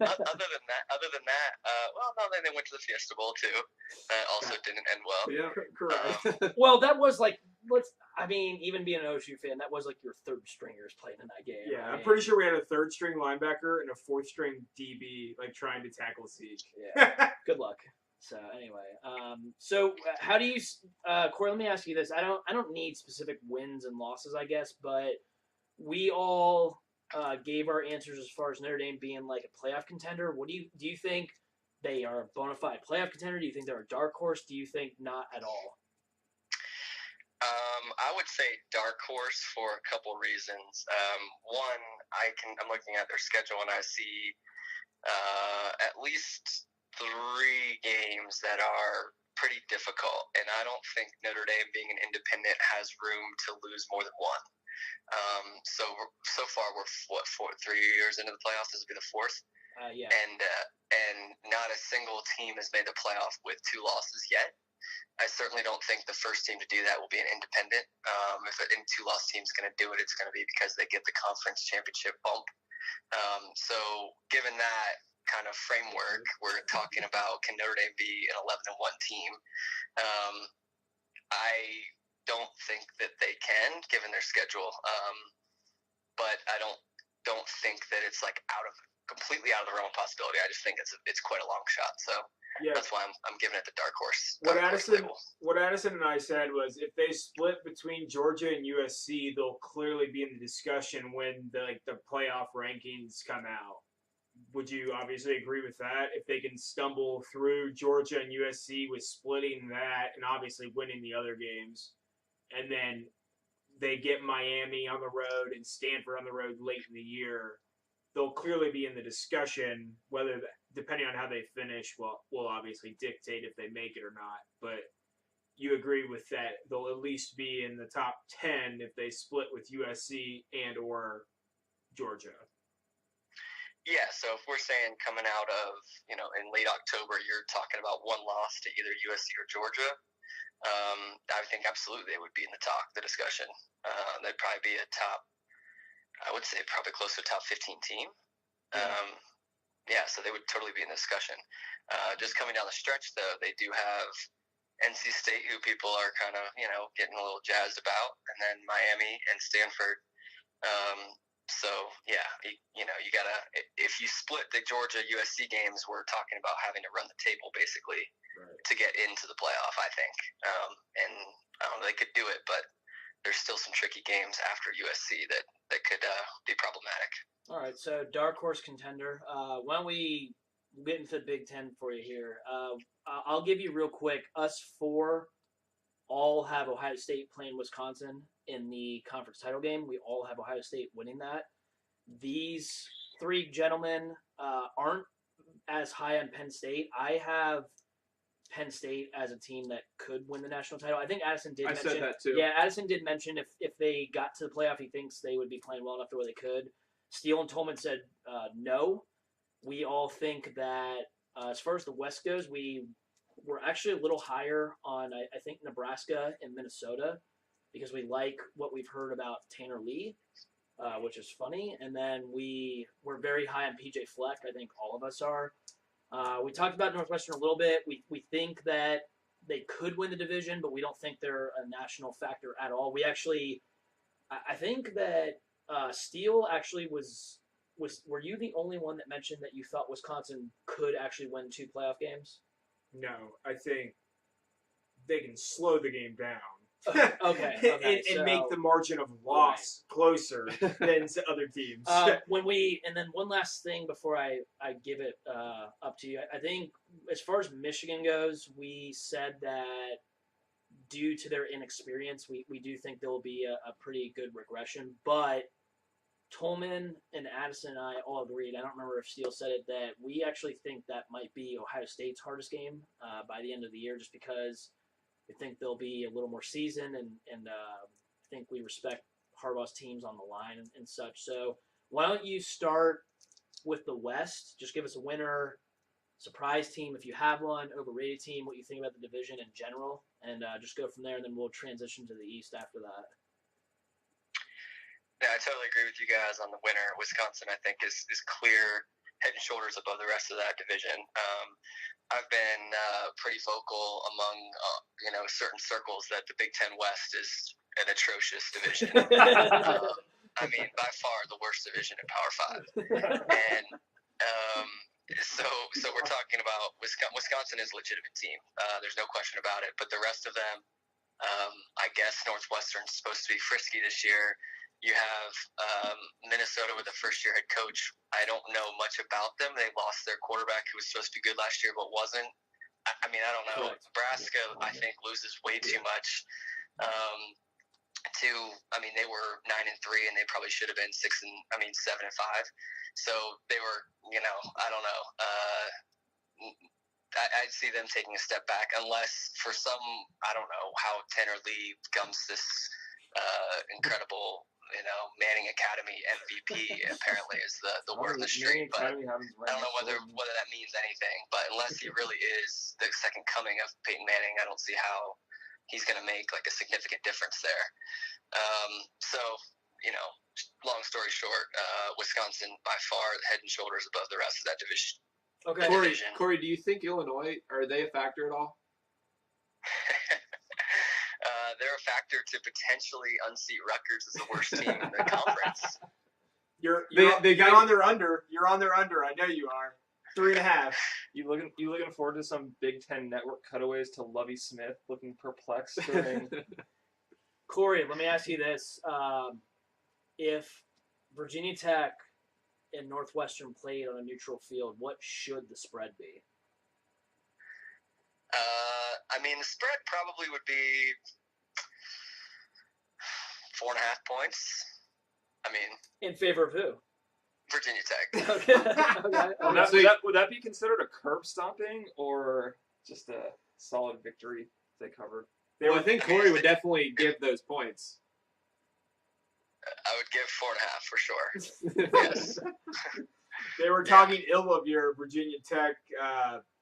than that, then they went to the Fiesta Bowl too. That also didn't end well. Yeah. Correct. Well, that was like even being an OSU fan, that was like your third stringers playing in that game. Yeah, I I'm mean, pretty sure we had a 3rd string linebacker and a 4th string DB like trying to tackle Zeke. Yeah. Good luck. So anyway, how do you, Corey? Let me ask you this. I don't need specific wins and losses, I guess, but we all gave our answers as far as Notre Dame being like a playoff contender. What do you think they are a bona fide playoff contender? Do you think they're a dark horse? Do you think not at all? I would say dark horse for a couple reasons. One, I'm looking at their schedule and I see at least 3 games that are pretty difficult, and I don't think Notre Dame, being an independent, has room to lose more than one. So far we're 3 years into the playoffs. This will be the 4th. Yeah. And not a single team has made the playoff with 2 losses yet. I certainly don't think the first team to do that will be an independent. If an 2-loss team is going to do it, it's going to be because they get the conference championship bump. So given that kind of framework, we're talking about, can Notre Dame be an 11-1 team? I don't think that they can, given their schedule. But I don't think that it's like completely out of the realm of possibility. I just think it's quite a long shot. So Yeah. that's why I'm giving it the dark horse. What Addison and I said was, if they split between Georgia and USC, they'll clearly be in the discussion when the playoff rankings come out. Would you obviously agree with that? If they can stumble through Georgia and USC with splitting that and obviously winning the other games, and then they get Miami on the road and Stanford on the road late in the year, they'll clearly be in the discussion. Whether, depending on how they finish, will obviously dictate if they make it or not. But you agree with that? They'll at least be in the top 10 if they split with USC and or Georgia. Yeah, so if we're saying coming out of, in late October, you're talking about one loss to either USC or Georgia, I think absolutely they would be in the discussion. They'd probably be a top, I would say probably close to a top 15 team. Yeah, so they would totally be in the discussion. Just coming down the stretch, though, they do have NC State, who people are kind of, getting a little jazzed about, and then Miami and Stanford. So yeah, you gotta, if you split the Georgia USC games, we're talking about having to run the table basically to get into the playoff, I think. And I don't know, they could do it, but there's still some tricky games after USC that could be problematic. All right, so dark horse contender. Why don't we get into the Big Ten for you here? I'll give you real quick. Us 4 all have Ohio State playing Wisconsin in the conference title game. We all have Ohio State winning that. These 3 gentlemen aren't as high on Penn State. I have Penn State as a team that could win the national title. I think Addison did mention. I said that too. Yeah, Addison did mention if they got to the playoff, he thinks they would be playing well enough to where they could. Steele and Tolman said no. We all think that as far as the West goes, we're actually a little higher on, I think, Nebraska and Minnesota. because we like what we've heard about Tanner Lee, which is funny. And then we're very high on PJ Fleck. I think all of us are. We talked about Northwestern a little bit. We think that they could win the division, but we don't think they're a national factor at all. We actually, I think that Steele actually was. Were you the only one that mentioned that you thought Wisconsin could actually win 2 playoff games? No, I think they can slow the game down. Okay, and make the margin of loss closer than to other teams. And then one last thing before I give it up to you. I think as far as Michigan goes, we said that due to their inexperience, we do think there will be a pretty good regression. But Tolman and Addison and I all agreed. I don't remember if Steele said it, that we actually think that might be Ohio State's hardest game by the end of the year, just because we think they'll be a little more seasoned, and I think we respect Harbaugh's teams on the line and such. So why don't you start with the West? Just give us a winner, surprise team if you have one, overrated team, what you think about the division in general, and just go from there, and then we'll transition to the East after that. Yeah, I totally agree with you guys on the winner. Wisconsin, I think, is clear head and shoulders above the rest of that division. I've been pretty vocal among certain circles that the Big Ten West is an atrocious division. I mean, by far the worst division in Power 5. And so we're talking about Wisconsin is a legitimate team. There's no question about it. But the rest of them, I guess Northwestern's supposed to be frisky this year. You have Minnesota with a first-year head coach. I don't know much about them. They lost their quarterback who was supposed to be good last year but wasn't. I mean, I don't know. Correct. Nebraska, I think, loses way too much. They were 9-3, and they probably should have been 7-5. So they were, I don't know. I'd see them taking a step back unless for some, I don't know how Tanner Lee becomes this incredible, Manning Academy MVP apparently is the word on the street. But I don't know whether that means anything. But unless he really is the second coming of Peyton Manning, I don't see how he's going to make like a significant difference there. Long story short, Wisconsin by far head and shoulders above the rest of that division. Okay. Corey, do you think Illinois, are they a factor at all? They're a factor to potentially unseat Rutgers as the worst team in the conference. You're on their under. You're on their under. I know you are. 3.5. You looking forward to some Big Ten Network cutaways to Lovie Smith looking perplexed during? Corey, let me ask you this: if Virginia Tech and Northwestern played on a neutral field, what should the spread be? The spread probably would be 4.5 points. In favor of who? Virginia Tech. Okay. Would that be considered a curb stomping or just a solid victory they covered? I think Corey would definitely give those points. I would give 4.5 for sure. Yes. They were talking ill of your Virginia Tech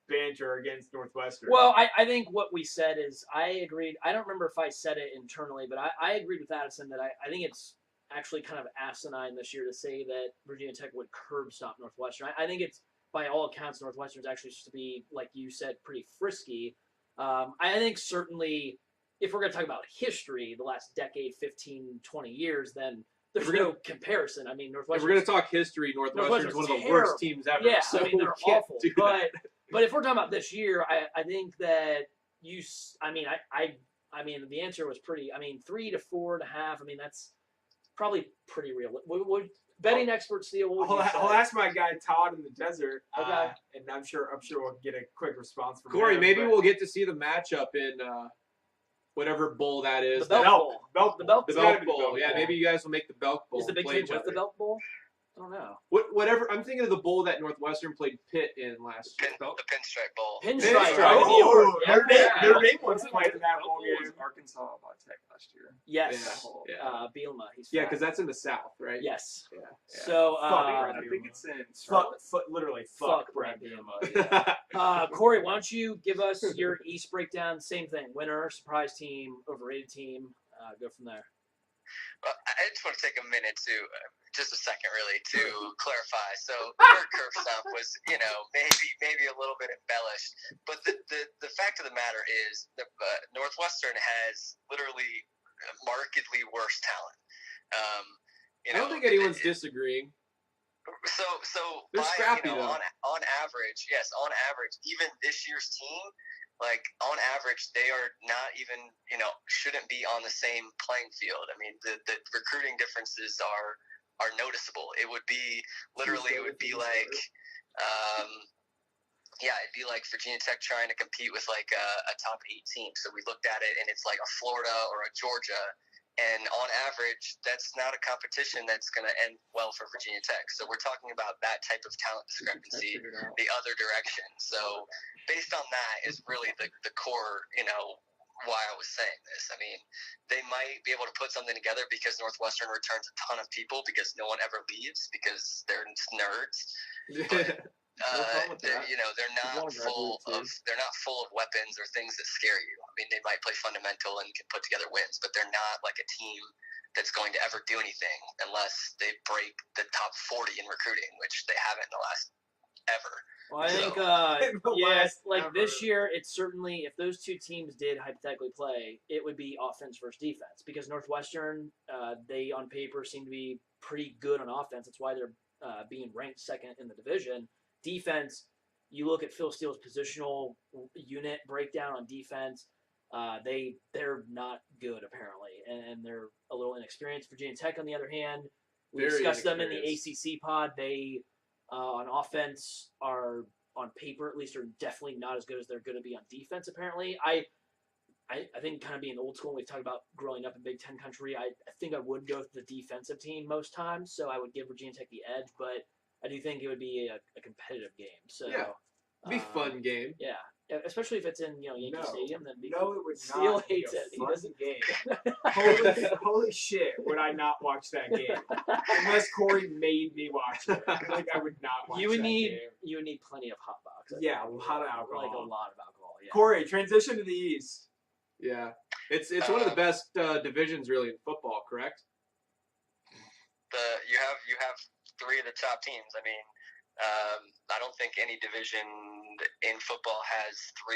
banter against Northwestern. Well, I think what we said is I agreed. I don't remember if I said it internally, but I agreed with Addison that I think it's actually kind of asinine this year to say that Virginia Tech would curb stomp Northwestern. I think it's, by all accounts, Northwestern's actually supposed to be, like you said, pretty frisky. I think certainly if we're going to talk about history, the last decade, 15, 20 years, then there's no comparison. Northwestern. If we're going to talk history, Northwestern's one of the worst teams ever. Yeah, so they're awful. But if we're talking about this year, I think that the answer was pretty. 3 to 4.5. That's probably pretty real. Would betting expert Steele? I'll ask my guy Todd in the desert. Okay. And I'm sure we'll get a quick response from Corey. him, Maybe we'll get to see the matchup in whatever bowl that is. The Belk Bowl. The Belk Bowl. Yeah, maybe you guys will make the Belk Bowl. Is the Big Ten with the Belk Bowl? I don't know. Whatever. I'm thinking of the bowl that Northwestern played Pitt in last year. The Pinstripe Bowl. Pinstripe. Oh, Right. their name was played in that bowl was game. Arkansas by Tech last year. Yes. Yeah. Bielema. He's Yeah, fat. because that's in the South, right? Yes. Yeah. So I think it's in Literally, fuck Brad Bielema. Yeah. Corey, why don't you give us your East breakdown? Same thing. Winner, surprise team, overrated team. go from there. Well, I just want to take a minute to, just a second really, to clarify. So the word curb stomp was, maybe a little bit embellished, but the fact of the matter is that Northwestern has literally markedly worse talent. I don't think anyone's disagreeing. So They're scrappy, though. on average, yes, on average, even this year's team, like on average, they are not even, shouldn't be on the same playing field. I mean, the recruiting differences are noticeable. It would be literally, it'd be like Virginia Tech trying to compete with like a top 8 team. So we looked at it and it's like a Florida or a Georgia. And on average, that's not a competition that's going to end well for Virginia Tech. So we're talking about that type of talent discrepancy the other direction. So based on that is really the core, why I was saying this. I mean, they might be able to put something together because Northwestern returns a ton of people because no one ever leaves because they're nerds. But, they're not full of weapons or things that scare you. I mean, they might play fundamental and can put together wins, but they're not like a team that's going to ever do anything unless they break the top 40 in recruiting, which they haven't in the last ever. Well, I think, this year, it's certainly, if those two teams did hypothetically play, it would be offense versus defense because Northwestern, they on paper seem to be pretty good on offense. That's why they're being ranked second in the division. Defense, you look at Phil Steele's positional unit breakdown on defense, they're not good apparently, and they're a little inexperienced. Virginia Tech, on the other hand, we discussed them in the ACC pod. They on offense are, on paper at least, are definitely not as good as they're going to be on defense. Apparently, I think kind of being old school, we've talked about growing up in Big Ten country. I think I would go with the defensive team most times, so I would give Virginia Tech the edge, but I do think it would be a competitive game. So yeah, it'd be a fun game. Yeah, especially if it's in Yankee Stadium. Then no, it would Steele not hates be a it. He fun doesn't. game. Holy shit! Would I not watch that game unless Corey made me watch it? Like I would not watch. You would that need game. plenty of hot box. Yeah, a lot of alcohol. Like a lot of alcohol. Yeah. Corey, transition to the East. Yeah, it's one of the best divisions really in football. Correct? You have 3 of the top teams. I mean, I don't think any division in football has 3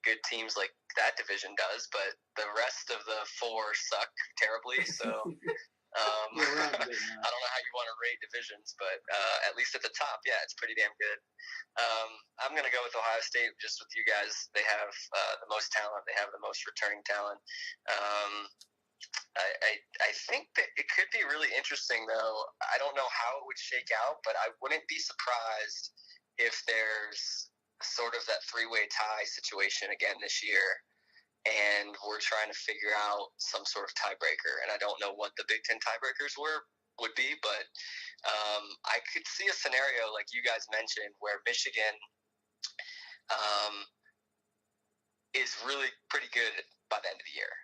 good teams like that division does, but the rest of the 4 suck terribly. So I don't know how you want to rate divisions, but at least at the top, yeah, it's pretty damn good. I'm going to go with Ohio State just with you guys. They have the most talent. They have the most returning talent. I think that it could be really interesting, though. I don't know how it would shake out, but I wouldn't be surprised if there's sort of that 3-way tie situation again this year, and we're trying to figure out some sort of tiebreaker. And I don't know what the Big Ten tiebreakers would be, but I could see a scenario like you guys mentioned where Michigan is really pretty good by the end of the year.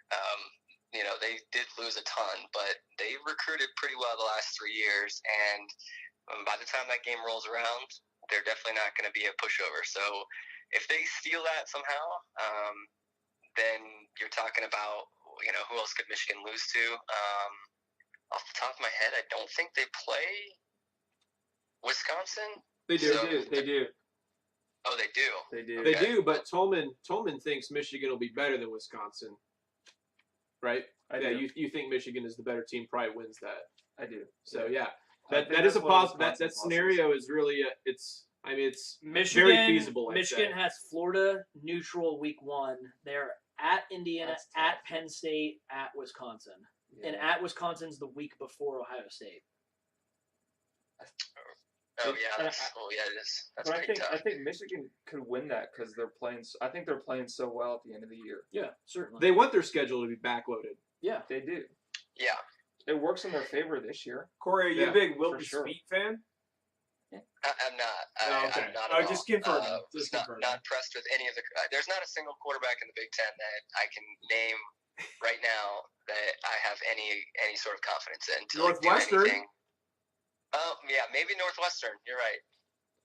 They did lose a ton, but they recruited pretty well the last 3 years, and by the time that game rolls around, they're definitely not going to be a pushover. So if they steal that somehow, then you're talking about, who else could Michigan lose to? Off the top of my head, I don't think they play Wisconsin. They do. They do. Oh, they do. They do. They do, but Tolman thinks Michigan will be better than Wisconsin. Right? You think Michigan is the better team, probably wins that. I do. So yeah, that is a possible. That scenario is really it's Michigan, very feasible. Michigan has Florida neutral week 1. They're at Indiana, at Penn State, at Wisconsin, and at Wisconsin's the week before Ohio State. Oh yeah, it is. That's but pretty tough. I think Michigan could win that because they're playing. I think they're playing so well at the end of the year. Yeah, certainly. They want their schedule to be backloaded. Yeah, they do. Yeah, it works in their favor this year. Corey, are you a big Wilton sure. Speed fan? I'm not. Okay. I'm not at all. Just confirm. Not impressed with any of the. There's not a single quarterback in the Big Ten that I can name right now that I have any sort of confidence in. To Northwestern. Do anything. Yeah, maybe Northwestern. You're right.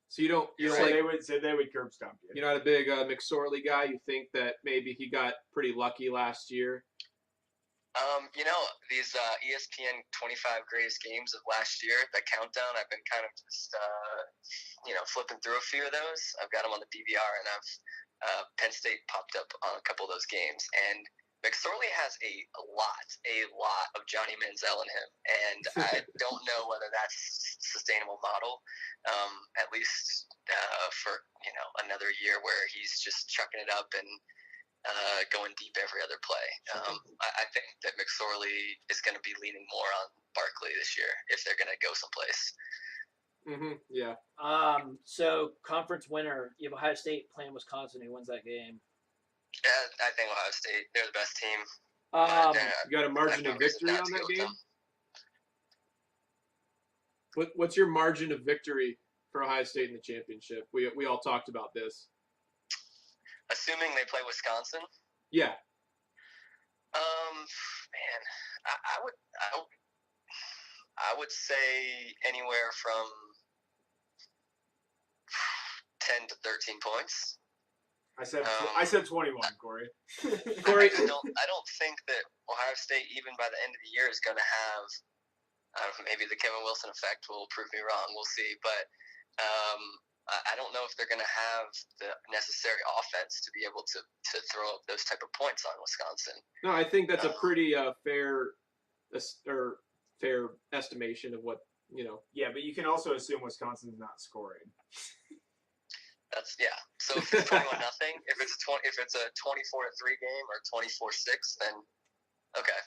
So you don't. So they would curb stomp you. You're not a big McSorley guy. You think that maybe he got pretty lucky last year. These ESPN 25 greatest games of last year, the countdown, I've been kind of just, flipping through a few of those. I've got them on the DVR, and Penn State popped up on a couple of those games. And McSorley has a lot of Johnny Manziel in him. And I don't know whether that's a sustainable model, at least for, another year where he's just chucking it up and going deep every other play. I think that McSorley is going to be leaning more on Barkley this year if they're going to go someplace. Yeah. So conference winner, you have Ohio State playing Wisconsin. Who wins that game? Yeah, I think Ohio State. They're the best team. You got a margin of victory on that game? What's your margin of victory for Ohio State in the championship? We all talked about this. Assuming they play Wisconsin. Yeah. Man, I would say anywhere from 10 to 13 points. I said 21, Corey. Corey, I don't think that Ohio State, even by the end of the year, is going to have. Maybe the Kevin Wilson effect will prove me wrong. We'll see, but I don't know if they're going to have the necessary offense to be able to throw up those type of points on Wisconsin. No, I think that's a pretty fair estimation of what. Yeah, but you can also assume Wisconsin's not scoring. So if it's 21-0, if it's a 24-3 game or 24-6, then okay,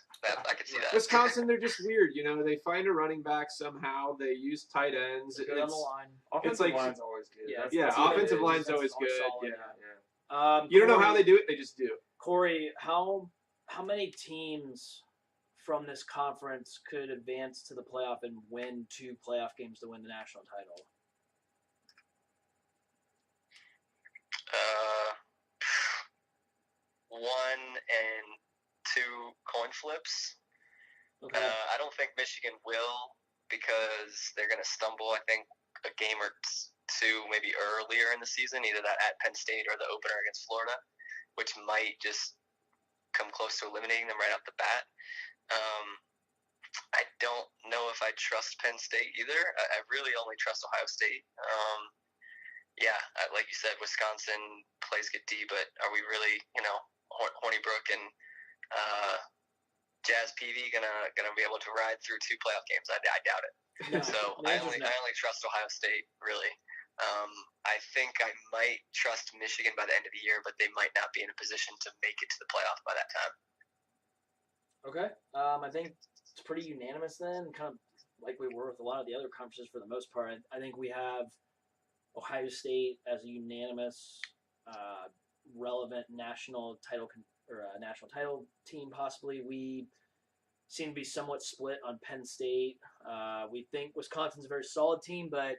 I could see that. Wisconsin, they're just weird. They find a running back somehow. They use tight ends. Good on the line. Offensive line's always good. Yeah, offensive line's always good. Solid. Yeah. You don't know how they do it; they just do. Corey, how many teams from this conference could advance to the playoff and win 2 playoff games to win the national title? 1 and 2 coin flips. Okay. I don't think Michigan will because they're going to stumble, I think, a game or 2 maybe earlier in the season, either that at Penn State or the opener against Florida, which might just come close to eliminating them right off the bat. I don't know if I trust Penn State either. I really only trust Ohio State. Like you said, Wisconsin plays get D, but are we really, Hornibrook and Jazz PV gonna be able to ride through 2 playoff games? I doubt it. No, So I only trust Ohio State really. I think I might trust Michigan by the end of the year, but they might not be in a position to make it to the playoff by that time. Okay. I think it's pretty unanimous then, kind of like we were with a lot of the other conferences for the most part. I think we have Ohio State as a unanimous, relevant national title national title team. Possibly, we seem to be somewhat split on Penn State. We think Wisconsin's a very solid team, but I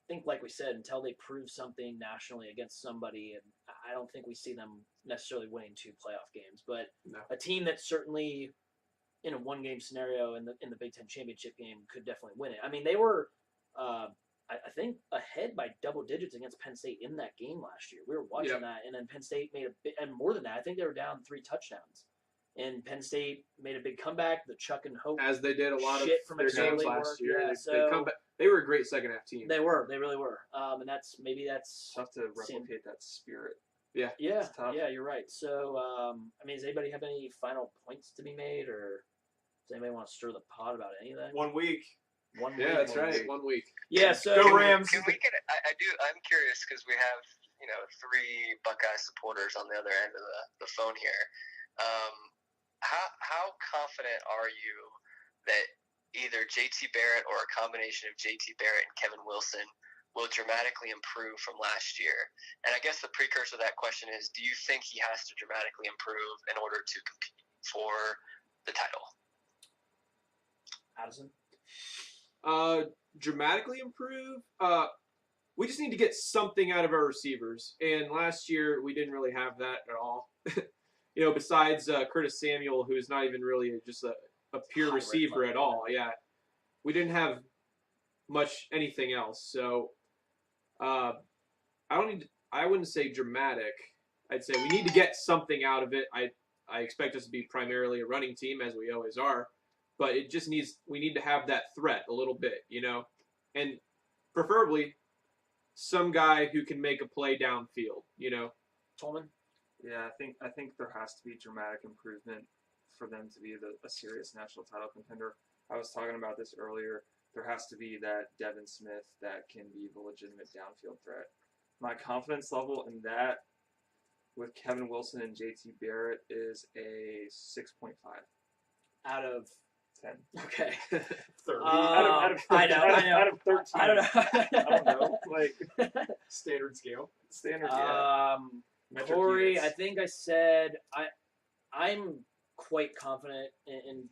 think, like we said, until they prove something nationally against somebody, and I don't think we see them necessarily winning 2 playoff games. But a team that certainly, in a 1-game scenario in the Big Ten championship game, could definitely win it. I mean, they were, I think, ahead by double digits against Penn State in that game last year. We were watching that, and then Penn State made and more than that. I think they were down 3 touchdowns. And Penn State made a big comeback. The Chuck and Hope, as they did a lot of from their games last year. Yeah, they come back. They were a great second half team. They really were. And that's tough to replicate that spirit. Yeah, you're right. So, does anybody have any final points to be made, or does anybody want to stir the pot about anything? 1 week. 1 week. Yeah, that's right. 1 week. Yeah. So go Rams. Can we get? I'm curious because we have 3 Buckeye supporters on the other end of the phone here. How confident are you that either JT Barrett or a combination of JT Barrett and Kevin Wilson will dramatically improve from last year? And I guess the precursor to that question is, do you think he has to dramatically improve in order to compete for the title? Addison? Dramatically improve? We just need to get something out of our receivers. And last year, we didn't really have that at all. Besides Curtis Samuel, who's not even really just a pure receiver at all. Yeah. We didn't have much anything else. So I wouldn't say dramatic. I'd say we need to get something out of it. I expect us to be primarily a running team, as we always are. But we need to have that threat a little bit, and preferably some guy who can make a play downfield, Tolman? Yeah, I think there has to be dramatic improvement for them to be a serious national title contender. I was talking about this earlier. There has to be that Devin Smith that can be the legitimate downfield threat. My confidence level in that with Kevin Wilson and JT Barrett is a 6.5 Out of 10. okay. 30. Out of I know. Out of 13. I don't know. I don't know. Like Standard scale. standard. Yeah. Metric Corey, units. I think I said I'm quite confident in.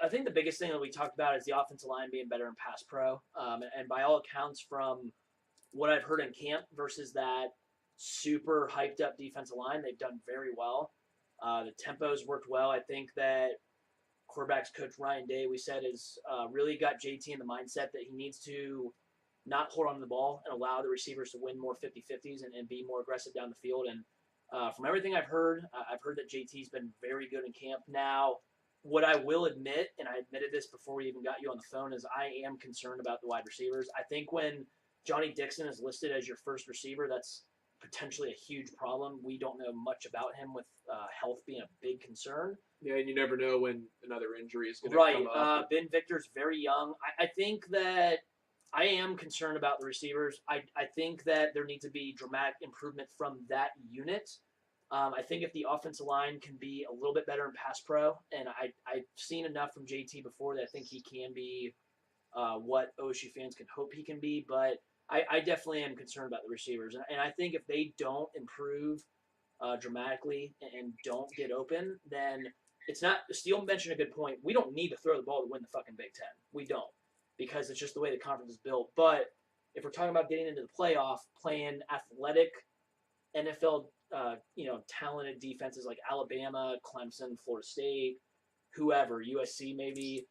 I think the biggest thing that we talked about is the offensive line being better in pass pro, and by all accounts, from what I've heard in camp versus that super hyped up defensive line, they've done very well. The tempos worked well. I think that quarterbacks coach Ryan Day, we said, is really got JT in the mindset that he needs to not hold on to the ball and allow the receivers to win more 50-50s and be more aggressive down the field. And from everything I've heard that JT's been very good in camp. Now, what I will admit, and I admitted this before we even got you on the phone, is I am concerned about the wide receivers. I think when Johnny Dixon is listed as your first receiver, that's potentially a huge problem. We don't know much about him, with health being a big concern. Yeah, and you never know when another injury is going to Right. come up. Ben Victor's very young. I think that I am concerned about the receivers. I think that there needs to be dramatic improvement from that unit. I think if the offensive line can be a little bit better in pass pro, and I've seen enough from JT before that I think he can be what OSU fans can hope he can be, but I definitely am concerned about the receivers. And I think if they don't improve dramatically and don't get open, then it's not – Steele mentioned a good point. We don't need to throw the ball to win the fucking Big Ten. We don't, because it's just the way the conference is built. But if we're talking about getting into the playoff, playing athletic NFL talented defenses like Alabama, Clemson, Florida State, whoever, USC maybe,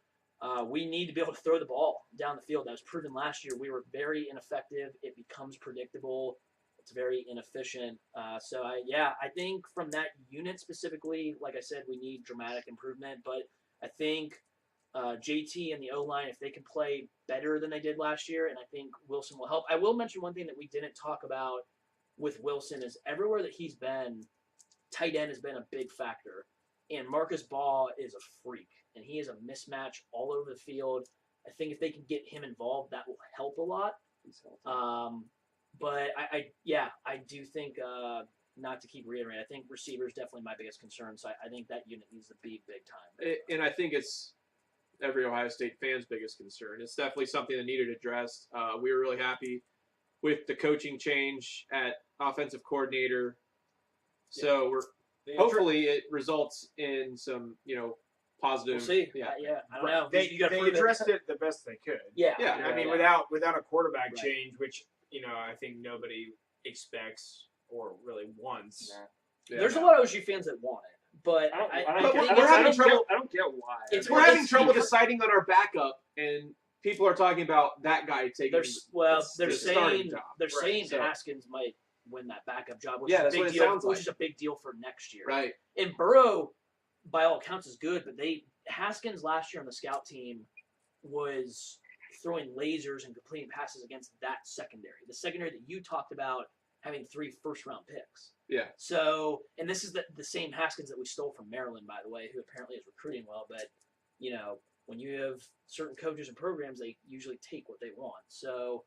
we need to be able to throw the ball down the field. That was proven last year. We were very ineffective. It becomes predictable. It's very inefficient. So I think from that unit specifically, like I said, we need dramatic improvement. But I think JT and the O-line, if they can play better than they did last year, and I think Wilson will help. I will mention one thing that we didn't talk about with Wilson is everywhere that he's been, tight end has been a big factor. And Marcus Ball is a freak, and he is a mismatch all over the field. I think if they can get him involved, that will help a lot. But I do think, not to keep reiterating, I think receiver is definitely my biggest concern. So I think that unit needs to be big time. And I think it's every Ohio State fan's biggest concern. It's definitely something that needed addressed. We were really happy with the coaching change at offensive coordinator. So hopefully it results in some, positive. We'll see. Yeah. I don't know. They You gotta prove addressed it the best they could. Yeah. Yeah. I mean, yeah. without a quarterback Right. change, which I think nobody expects or really wants. Yeah. There's a lot of OSU fans that want it, but I But think we're having trouble. I don't get why. It's- We're having trouble deciding on our backup, and people are talking about that guy taking. they're the starting saying job. they're Right, saying so- Haskins might win that backup job, which Yeah, is a that's big what it deal. sounds Which like. is a big deal for next year. Right. And Burrow, by all accounts, is good, but Haskins last year on the scout team was throwing lasers and completing passes against that secondary. The secondary that you talked about having 3 first-round picks. Yeah. So, and this is the same Haskins that we stole from Maryland, by the way, who apparently is recruiting well. But, when you have certain coaches and programs, they usually take what they want. So,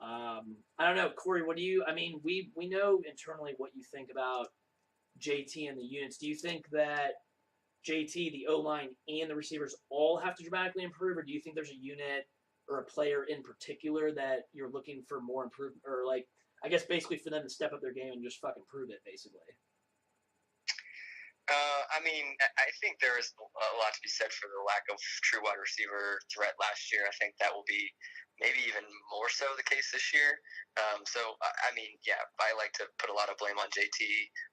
I don't know. Corey, we know internally what you think about JT and the units. Do you think that JT, the O-line, and the receivers all have to dramatically improve, or do you think there's a unit or a player in particular that you're looking for more improvement, or I guess basically for them to step up their game and just fucking prove it, basically? I think there is a lot to be said for the lack of true wide receiver threat last year. I think that will be maybe even more so the case this year. I like to put a lot of blame on JT,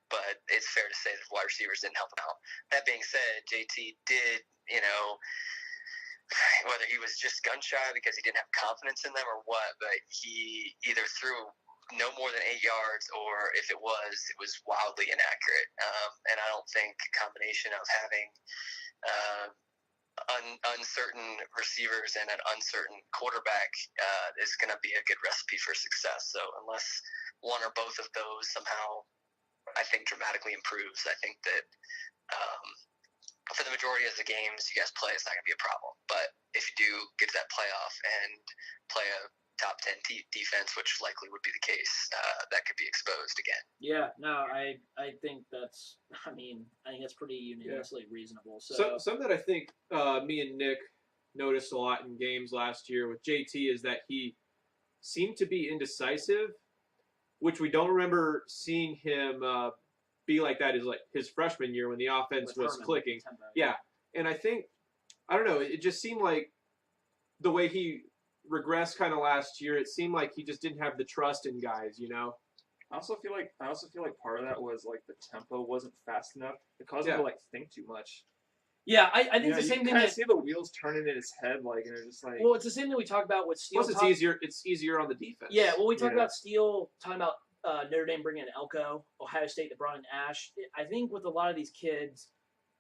but it's fair to say that wide receivers didn't help him out. That being said, JT did, whether he was just gun shy because he didn't have confidence in them or what, but he either threw no more than 8 yards, or if it was wildly inaccurate. And I don't think a combination of having uncertain receivers and an uncertain quarterback is going to be a good recipe for success. So unless one or both of those somehow, I think, dramatically improves, I think that for the majority of the games you guys play, it's not going to be a problem. But if you do get to that playoff and play a top 10 defense, which likely would be the case, that could be exposed again. Yeah, no, I think that's, I think that's pretty unanimously reasonable. So Some that I think me and Nick noticed a lot in games last year with JT is that he seemed to be indecisive, which we don't remember seeing him be like that is like his freshman year when the offense with was Herman, clicking. Tempo. Yeah, and I think, I don't know, it just seemed like the way he regressed kind of last year, it seemed like he just didn't have the trust in guys, you know? I also feel like part of that was like the tempo wasn't fast enough. It caused him to like think too much. Yeah, I think You know, the same you thing kind that of see the wheels turning in his head, like, and it's just like. well, it's the same thing we talked about with Steele. Plus, it's easier on the defense. Yeah, well, we talked Yeah. about Steele, talking about Notre Dame bringing in Elko, Ohio State that brought in Ash. I think with a lot of these kids,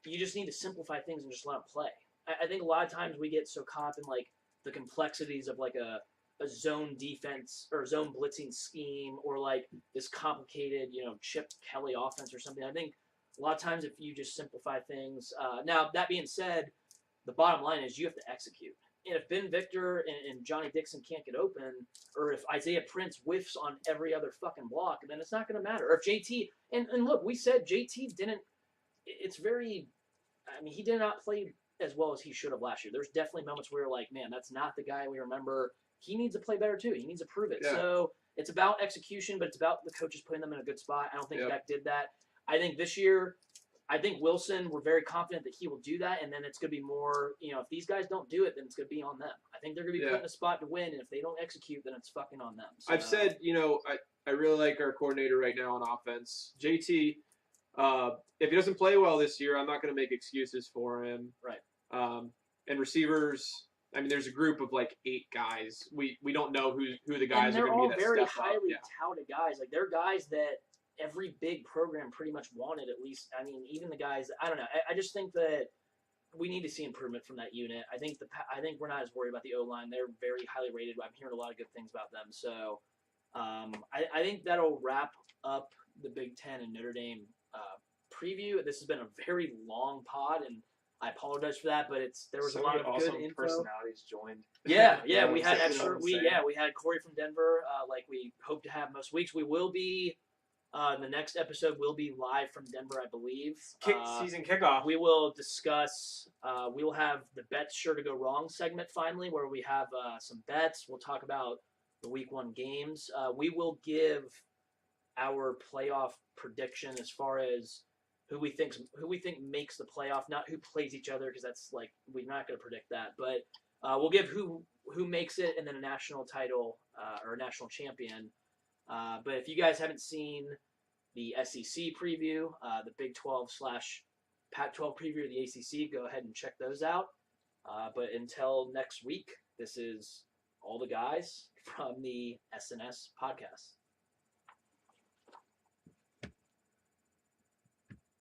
you just need to simplify things and just let them play. I think a lot of times we get so caught up in like the complexities of like a zone defense or zone blitzing scheme or like this complicated, Chip Kelly offense or something. I think a lot of times if you just simplify things. Now, that being said, the bottom line is you have to execute. And if Ben Victor and Johnny Dixon can't get open, or if Isaiah Prince whiffs on every other fucking block, then it's not going to matter. Or if JT, and look, we said JT didn't, it's very, he did not play as well as he should have last year. There's definitely moments where you're like, man, that's not the guy we remember. He needs to play better too. He needs to prove it. Yeah. So it's about execution, but it's about the coaches putting them in a good spot. I don't think Beck did that. I think this year, Wilson, we're very confident that he will do that, and then it's going to be more, if these guys don't do it, then it's going to be on them. I think they're going to be put in a spot to win, and if they don't execute, then it's fucking on them. So, I've said, I really like our coordinator right now on offense. JT, if he doesn't play well this year, I'm not going to make excuses for him. Right. And receivers, there's a group of like 8 guys. We don't know who the guys are going to be that they're all very step highly up. touted guys. Like, they're guys that every big program pretty much wanted, at least. Even the guys, I don't know. I just think that we need to see improvement from that unit. I think we're not as worried about the O-line. They're very highly rated. I'm hearing a lot of good things about them. So I think that'll wrap up the Big Ten and Notre Dame preview. This has been a very long pod, and I apologize for that, but there was a lot of good info. Personalities joined. Yeah, Yeah, we had exactly what I'm saying. we had Corey from Denver, like we hope to have most weeks. We will be the next episode will be live from Denver, I believe. Season kickoff. We will discuss. We will have the bets sure to go wrong segment finally, where we have some bets. We'll talk about the Week 1 games. We will give our playoff prediction as far as who we think makes the playoff, not who plays each other, because that's like we're not going to predict that. But we'll give who makes it and then a national title or a national champion. But if you guys haven't seen the SEC preview, the Big 12 / Pac-12 preview of the ACC, go ahead and check those out. But until next week, this is all the guys from the SNS podcast.